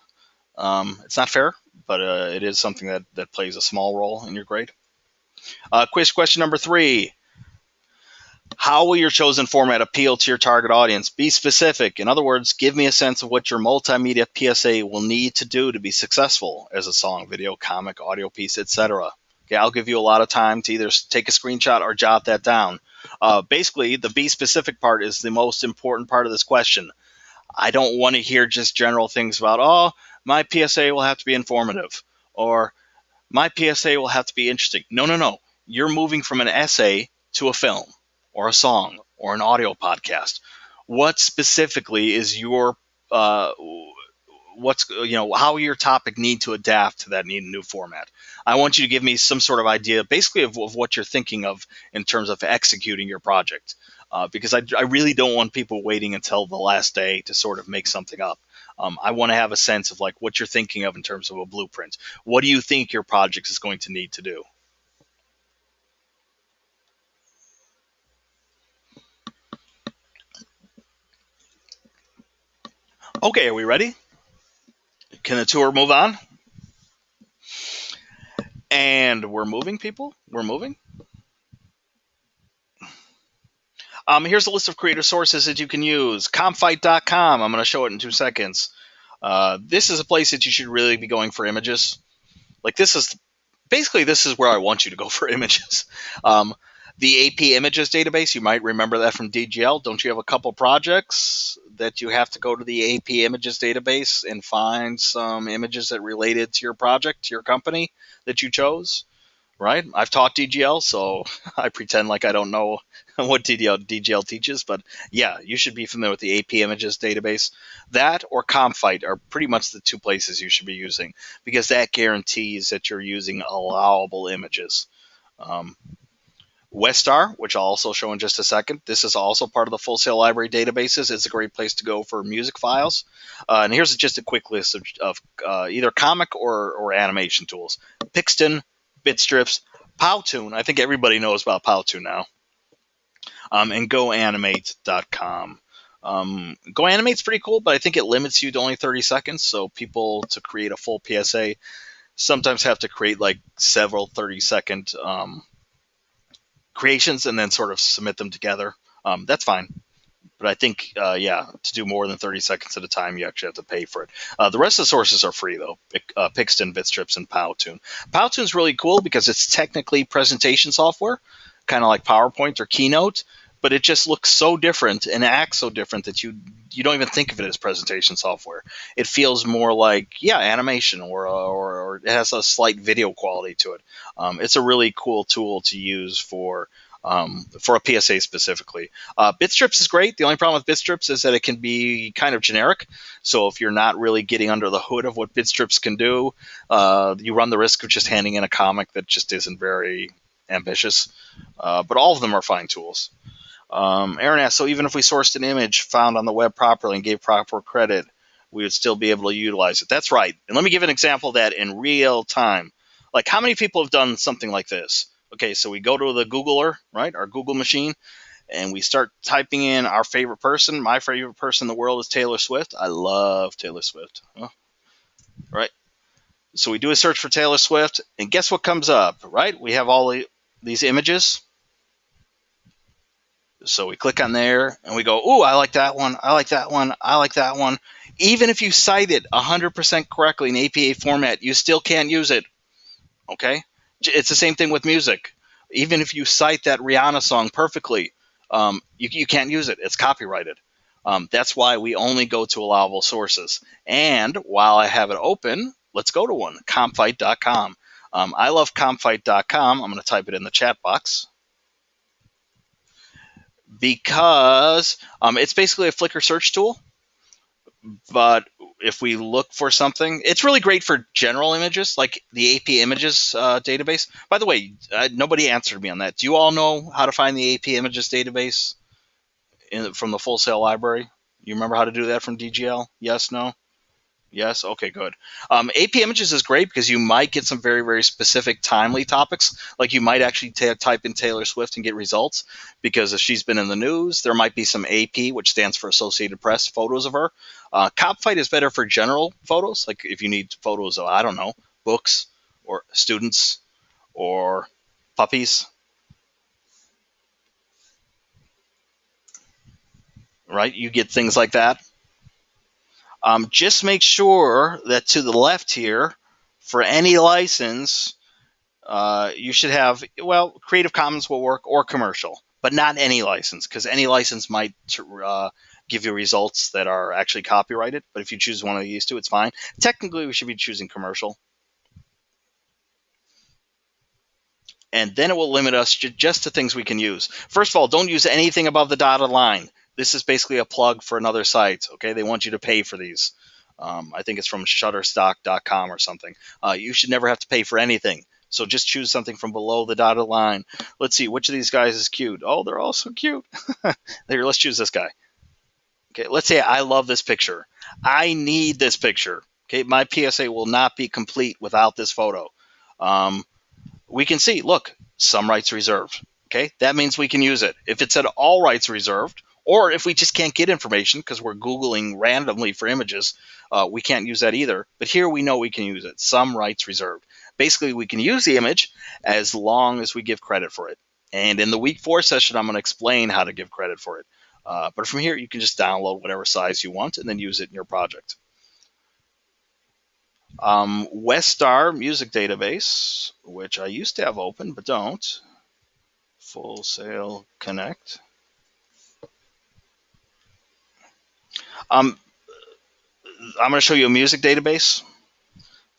Speaker 1: It's not fair, but it is something that plays a small role in your grade. Quiz question number 3. How will your chosen format appeal to your target audience? Be specific. In other words, give me a sense of what your multimedia PSA will need to do to be successful as a song, video, comic, audio piece, etc. Okay, I'll give you a lot of time to either take a screenshot or jot that down. Basically, the be specific part is the most important part of this question. I don't want to hear just general things about, my PSA will have to be informative, or my PSA will have to be interesting. No. You're moving from an essay to a film, or a song, or an audio podcast. What specifically is your how your topic need to adapt to that new format. I want you to give me some sort of idea, basically, of what you're thinking of in terms of executing your project. Because I really don't want people waiting until the last day to sort of make something up. I want to have a sense of like what you're thinking of in terms of a blueprint. What do you think your project is going to need to do? Okay, are we ready? Can the tour move on? And we're moving, people. We're moving. Here's a list of creator sources that you can use. Comfight.com. I'm going to show it in 2 seconds. This is a place that you should really be going for images. Like this is where I want you to go for images. The AP Images database, you might remember that from DGL. Don't you have a couple projects that you have to go to the AP Images database and find some images that related to your project, to your company that you chose? Right? I've taught DGL, so I pretend like I don't know what DGL teaches, but yeah, you should be familiar with the AP Images database. That or Comfight are pretty much the two places you should be using, because that guarantees that you're using allowable images. Westar, which I'll also show in just a second. This is also part of the Full Sail Library databases. It's a great place to go for music files. And here's just a quick list of either comic or animation tools. Pixton, Bitstrips, Powtoon. I think everybody knows about Powtoon now. And GoAnimate.com. GoAnimate's pretty cool, but I think it limits you to only 30 seconds. So people, to create a full PSA, sometimes have to create like several 30-second creations and then sort of submit them together. That's fine. But I think, to do more than 30 seconds at a time, you actually have to pay for it. The rest of the sources are free, though. Pixton, Bitstrips, and Powtoon. Powtoon's really cool because it's technically presentation software, kind of like PowerPoint or Keynote, but it just looks so different and acts so different that you don't even think of it as presentation software. It feels more like, animation or it has a slight video quality to it. It's a really cool tool to use for a PSA specifically. Bitstrips is great. The only problem with Bitstrips is that it can be kind of generic. So if you're not really getting under the hood of what Bitstrips can do, you run the risk of just handing in a comic that just isn't very ambitious. But all of them are fine tools. Aaron asks, so even if we sourced an image found on the web properly and gave proper credit, we would still be able to utilize it. That's right. And let me give an example of that in real time. Like, how many people have done something like this? Okay, so we go to the Googler, right, our Google machine, and we start typing in our favorite person. My favorite person in the world is Taylor Swift. I love Taylor Swift. Right? So we do a search for Taylor Swift, and guess what comes up, right? We have all these images. So we click on there, and we go, ooh, I like that one, I like that one, I like that one. Even if you cite it 100% correctly in APA format, you still can't use it, okay? It's the same thing with music. Even if you cite that Rihanna song perfectly, you can't use it. It's copyrighted. That's why we only go to allowable sources. And while I have it open, let's go to one, Comfight.com. I love Comfight.com. I'm going to type it in the chat box. Because it's basically a Flickr search tool. But if we look for something, it's really great for general images, like the AP Images database. By the way, nobody answered me on that. Do you all know how to find the AP Images database from the Full Sail Library? You remember how to do that from DGL? Yes, no? Yes? Okay, good. AP Images is great because you might get some very, very specific timely topics. Like you might actually type in Taylor Swift and get results, because if she's been in the news, there might be some AP, which stands for Associated Press, photos of her. Copfight is better for general photos, like if you need photos of, I don't know, books or students or puppies. Right? You get things like that. Just make sure that to the left here, for any license, you should have, well, Creative Commons will work, or commercial, but not any license, because any license might give you results that are actually copyrighted. But if you choose one of these two, it's fine. Technically, we should be choosing commercial. And then it will limit us just to things we can use. First of all, don't use anything above the dotted line. This is basically a plug for another site, okay? They want you to pay for these. I think it's from Shutterstock.com or something. You should never have to pay for anything. So just choose something from below the dotted line. Let's see, which of these guys is cute? Oh, they're all so cute. Here, let's choose this guy. Okay, let's say I love this picture. I need this picture. Okay, my PSA will not be complete without this photo. Um, we can see, look, some rights reserved. Okay, that means we can use it. If it said all rights reserved, or if we just can't get information because we're Googling randomly for images, we can't use that either. But here we know we can use it. Some rights reserved. Basically, we can use the image as long as we give credit for it. And in the week 4 session, I'm going to explain how to give credit for it. But from here, you can just download whatever size you want and then use it in your project. Westar Music Database, which I used to have open but don't. Full Sail Connect. I'm going to show you a music database.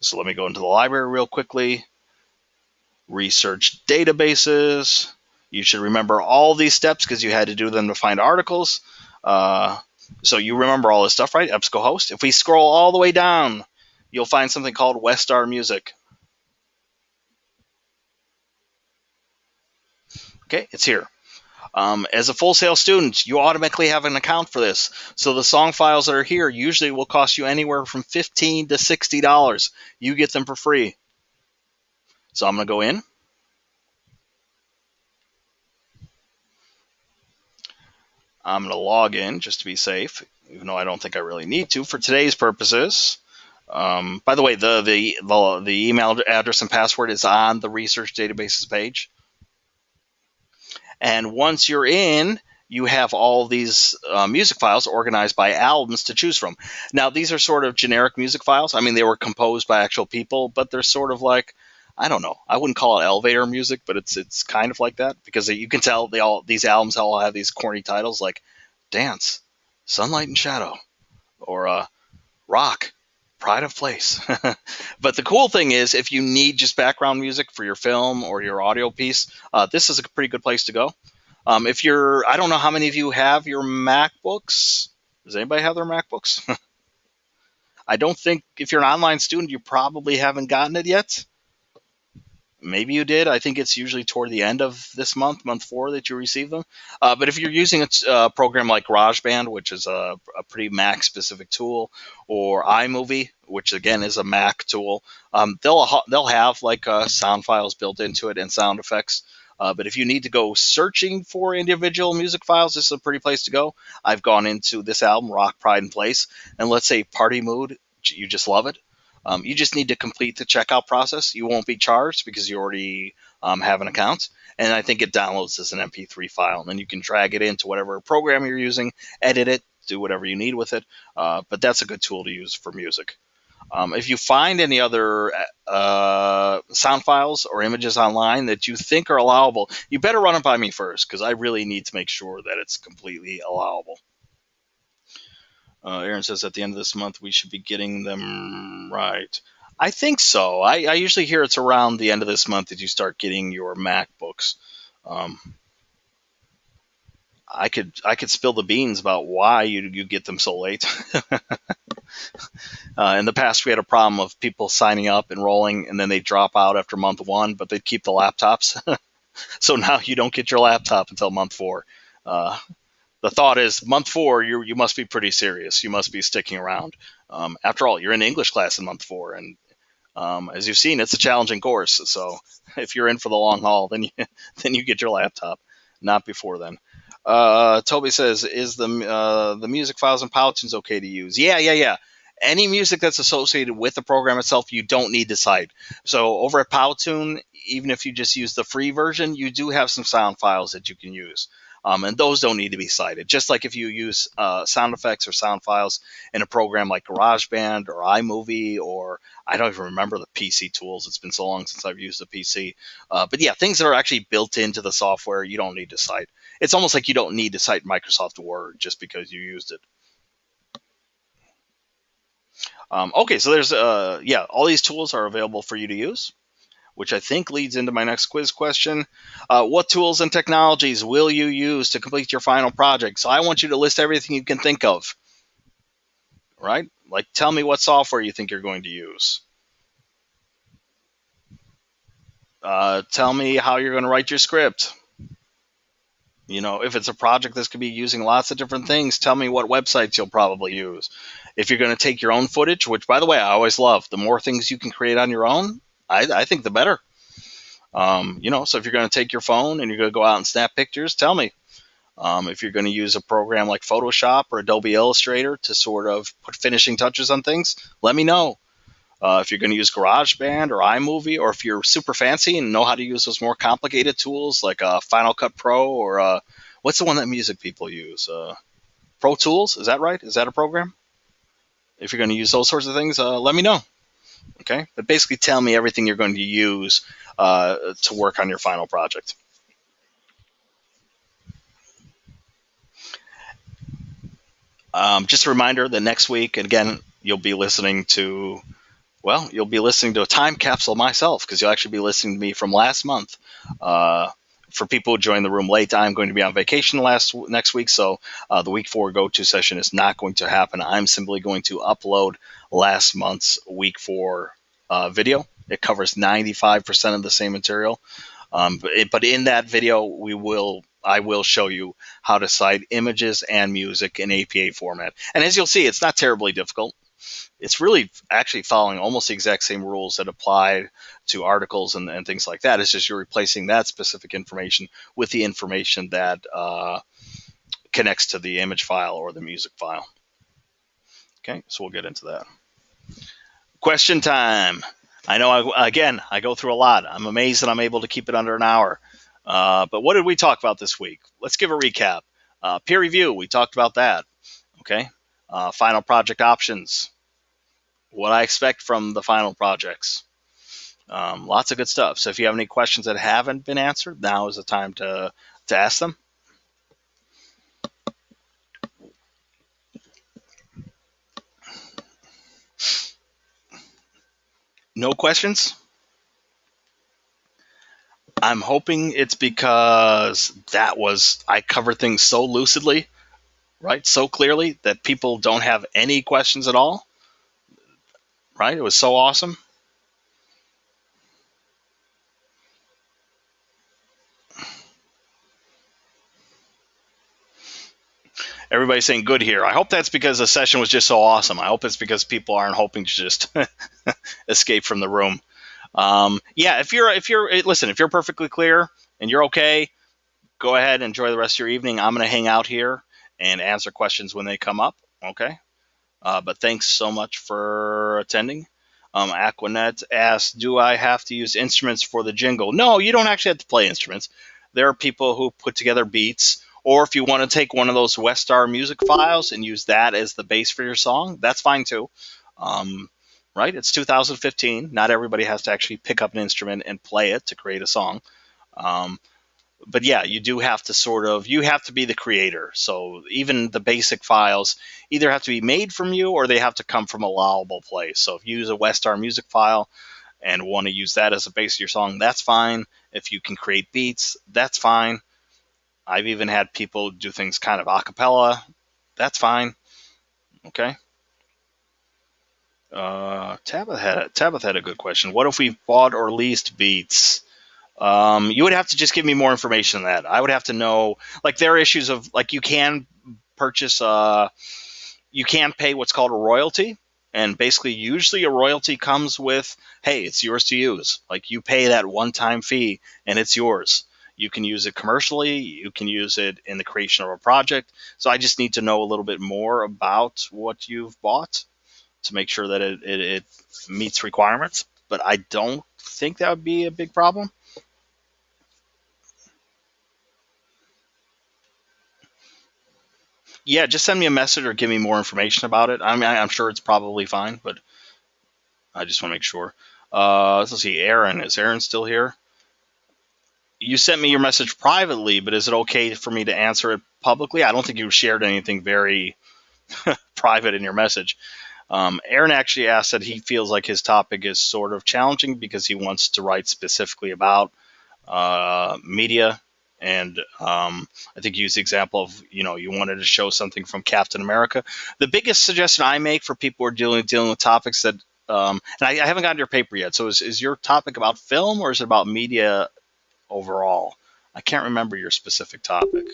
Speaker 1: So let me go into the library real quickly. Research databases. You should remember all these steps because you had to do them to find articles. So you remember all this stuff, right? EBSCOhost. If we scroll all the way down, you'll find something called Westar Music. Okay, it's here. As a Full Sail student, you automatically have an account for this. So the song files that are here usually will cost you anywhere from $15 to $60. You get them for free. So I'm going to go in. I'm going to log in just to be safe, even though I don't think I really need to for today's purposes. By the way, the email address and password is on the research databases page. And once you're in, you have all these music files organized by albums to choose from. Now, these are sort of generic music files. I mean, they were composed by actual people, but they're sort of like, I don't know. I wouldn't call it elevator music, but it's kind of like that because you can tell these albums all have these corny titles like Dance, Sunlight and Shadow, or Rock, Pride of Place. But the cool thing is, if you need just background music for your film or your audio piece, this is a pretty good place to go. I don't know how many of you have your MacBooks. Does anybody have their MacBooks? I don't think if you're an online student, you probably haven't gotten it yet. Maybe you did. I think it's usually toward the end of this month, month 4, that you receive them. But if you're using a program like GarageBand, which is a pretty Mac-specific tool, or iMovie, which again is a Mac tool, they'll have like sound files built into it and sound effects. But if you need to go searching for individual music files, this is a pretty place to go. I've gone into this album, Rock, Pride, and Place, and let's say Party Mood, you just love it. You just need to complete the checkout process. You won't be charged because you already have an account. And I think it downloads as an MP3 file. And then you can drag it into whatever program you're using, edit it, do whatever you need with it. But that's a good tool to use for music. If you find any other sound files or images online that you think are allowable, you better run it by me first because I really need to make sure that it's completely allowable. Aaron says at the end of this month we should be getting them right. I think so. I usually hear it's around the end of this month that you start getting your MacBooks. I could spill the beans about why you get them so late. In the past, we had a problem of people signing up, enrolling, and then they drop out after month 1, but they keep the laptops. So now you don't get your laptop until month 4. The thought is month 4, you must be pretty serious. You must be sticking around. After all, you're in English class in month 4, and as you've seen, it's a challenging course. So if you're in for the long haul, then you get your laptop, not before then. Toby says, "Is the music files in Powtoon's okay to use?" Yeah. Any music that's associated with the program itself, you don't need to cite. So over at Powtoon, even if you just use the free version, you do have some sound files that you can use. And those don't need to be cited. Just like if you use sound effects or sound files in a program like GarageBand or iMovie, or I don't even remember the PC tools. It's been so long since I've used a PC. But yeah, things that are actually built into the software, you don't need to cite. It's almost like you don't need to cite Microsoft Word just because you used it. Okay, so there's, all these tools are available for you to use, which I think leads into my next quiz question. What tools and technologies will you use to complete your final project? So I want you to list everything you can think of, right? Like, tell me what software you think you're going to use. Tell me how you're going to write your script. If it's a project that's going to be using lots of different things, tell me what websites you'll probably use. If you're going to take your own footage, which, by the way, I always love, the more things you can create on your own, I think the better. So if you're going to take your phone and you're going to go out and snap pictures, tell me. If you're going to use a program like Photoshop or Adobe Illustrator to sort of put finishing touches on things, let me know. If you're going to use GarageBand or iMovie, or if you're super fancy and know how to use those more complicated tools like Final Cut Pro or what's the one that music people use? Pro Tools, is that right? Is that a program? If you're going to use those sorts of things, let me know. Okay, but basically tell me everything you're going to use to work on your final project. Just a reminder that next week, and again, you'll be listening to a time capsule myself, because you'll actually be listening to me from last month. For people who joined the room late, I'm going to be on vacation next week, so the week 4 go-to session is not going to happen. I'm simply going to upload last month's week 4 video. It covers 95% of the same material, but in that video, I will show you how to cite images and music in APA format. And as you'll see, it's not terribly difficult. It's really actually following almost the exact same rules that apply to articles and things like that. It's just you're replacing that specific information with the information that connects to the image file or the music file. Okay, so we'll get into that. Question time. I know, I go through a lot. I'm amazed that I'm able to keep it under an hour. But what did we talk about this week? Let's give a recap. Peer review, we talked about that. Okay. Final project options. What I expect from the final projects. Lots of good stuff. So if you have any questions that haven't been answered, now is the time to ask them. No questions? I'm hoping it's because I covered things so lucidly, right? So clearly that people don't have any questions at all, right? It was so awesome. Everybody's saying good here. I hope that's because the session was just so awesome. I hope it's because people aren't hoping to just escape from the room. If you're perfectly clear and you're okay, go ahead and enjoy the rest of your evening. I'm going to hang out here and answer questions when they come up. Okay. But thanks so much for attending. Aquanet asks, do I have to use instruments for the jingle? No, you don't actually have to play instruments. There are people who put together beats, or if you want to take one of those Westar music files and use that as the base for your song, that's fine too. Right? It's 2015. Not everybody has to actually pick up an instrument and play it to create a song. But yeah, you do have to you have to be the creator. So even the basic files either have to be made from you or they have to come from a allowable place. So if you use a Westar music file and want to use that as a base of your song, that's fine. If you can create beats, that's fine. I've even had people do things kind of a cappella. That's fine. Okay. Tabitha had a good question. What if we bought or leased beats? You would have to just give me more information on that. I would have to know, like, there are issues of, like, you can purchase, you can pay what's called a royalty. And basically, usually a royalty comes with, hey, it's yours to use. Like, you pay that one-time fee and it's yours. You can use it commercially. You can use it in the creation of a project. So I just need to know a little bit more about what you've bought to make sure that it meets requirements. But I don't think that would be a big problem. Yeah, just send me a message or give me more information about it. I mean, I'm sure it's probably fine, but I just want to make sure. Let's see, Aaron. Is Aaron still here? You sent me your message privately, but is it okay for me to answer it publicly? I don't think you shared anything very private in your message. Aaron actually asked that he feels like his topic is sort of challenging because he wants to write specifically about media And I think you used the example of, you wanted to show something from Captain America. The biggest suggestion I make for people who are dealing with topics that, and I haven't gotten your paper yet. So is your topic about film or is it about media overall? I can't remember your specific topic.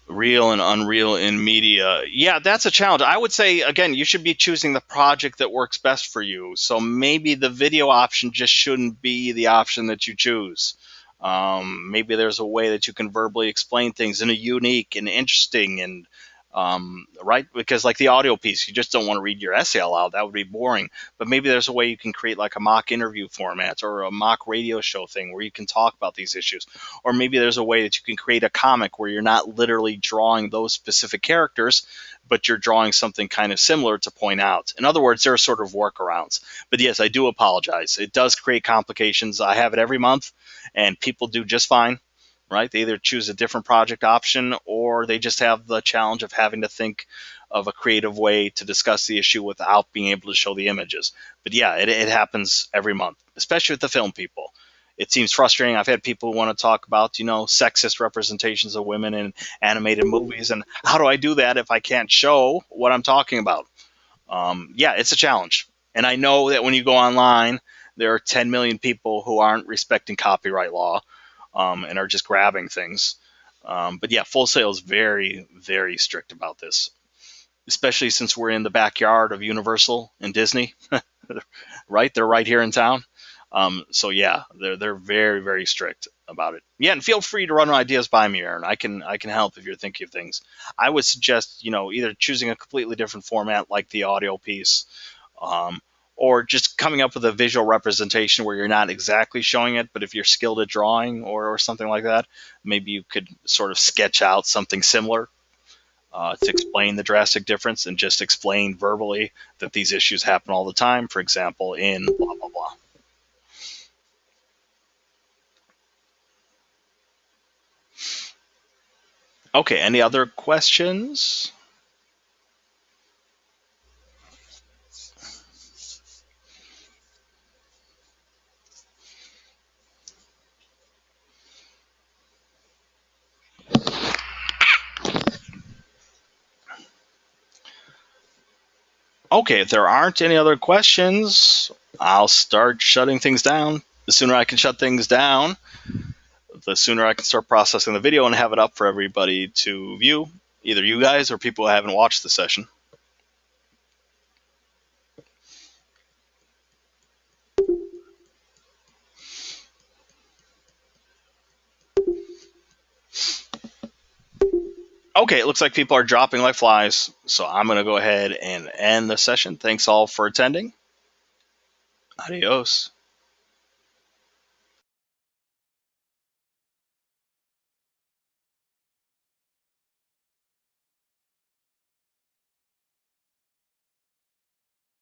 Speaker 1: Real and unreal in media. Yeah, that's a challenge. I would say, again, you should be choosing the project that works best for you. So maybe the video option just shouldn't be the option that you choose. Maybe there's a way that you can verbally explain things in a unique and interesting and right, because like the audio piece, you just don't want to read your essay aloud. That would be boring. But maybe there's a way you can create like a mock interview format or a mock radio show thing where you can talk about these issues. Or maybe there's a way that you can create a comic where you're not literally drawing those specific characters, but you're drawing something kind of similar to point out. In other words, there are sort of workarounds. But yes, I do apologize. It does create complications. I have it every month, and people do just fine. Right? They either choose a different project option or they just have the challenge of having to think of a creative way to discuss the issue without being able to show the images. But yeah, it happens every month, especially with the film people. It seems frustrating. I've had people who want to talk about, sexist representations of women in animated movies. And how do I do that if I can't show what I'm talking about? Yeah, it's a challenge. And I know that when you go online, there are 10 million people who aren't respecting copyright law. And are just grabbing things. But yeah, Full Sail is very, very strict about this, especially since we're in the backyard of Universal and Disney, right? They're right here in town. So yeah, they're very, very strict about it. Yeah, and feel free to run ideas by me, Aaron. I can help if you're thinking of things. I would suggest, either choosing a completely different format like the audio piece, or just coming up with a visual representation where you're not exactly showing it, but if you're skilled at drawing or something like that, maybe you could sort of sketch out something similar to explain the drastic difference and just explain verbally that these issues happen all the time, for example, in blah, blah, blah. Okay, any other questions? Okay, if there aren't any other questions, I'll start shutting things down. The sooner I can shut things down, the sooner I can start processing the video and have it up for everybody to view, either you guys or people who haven't watched the session. Okay, it looks like people are dropping like flies, so I'm going to go ahead and end the session. Thanks all for attending. Adios.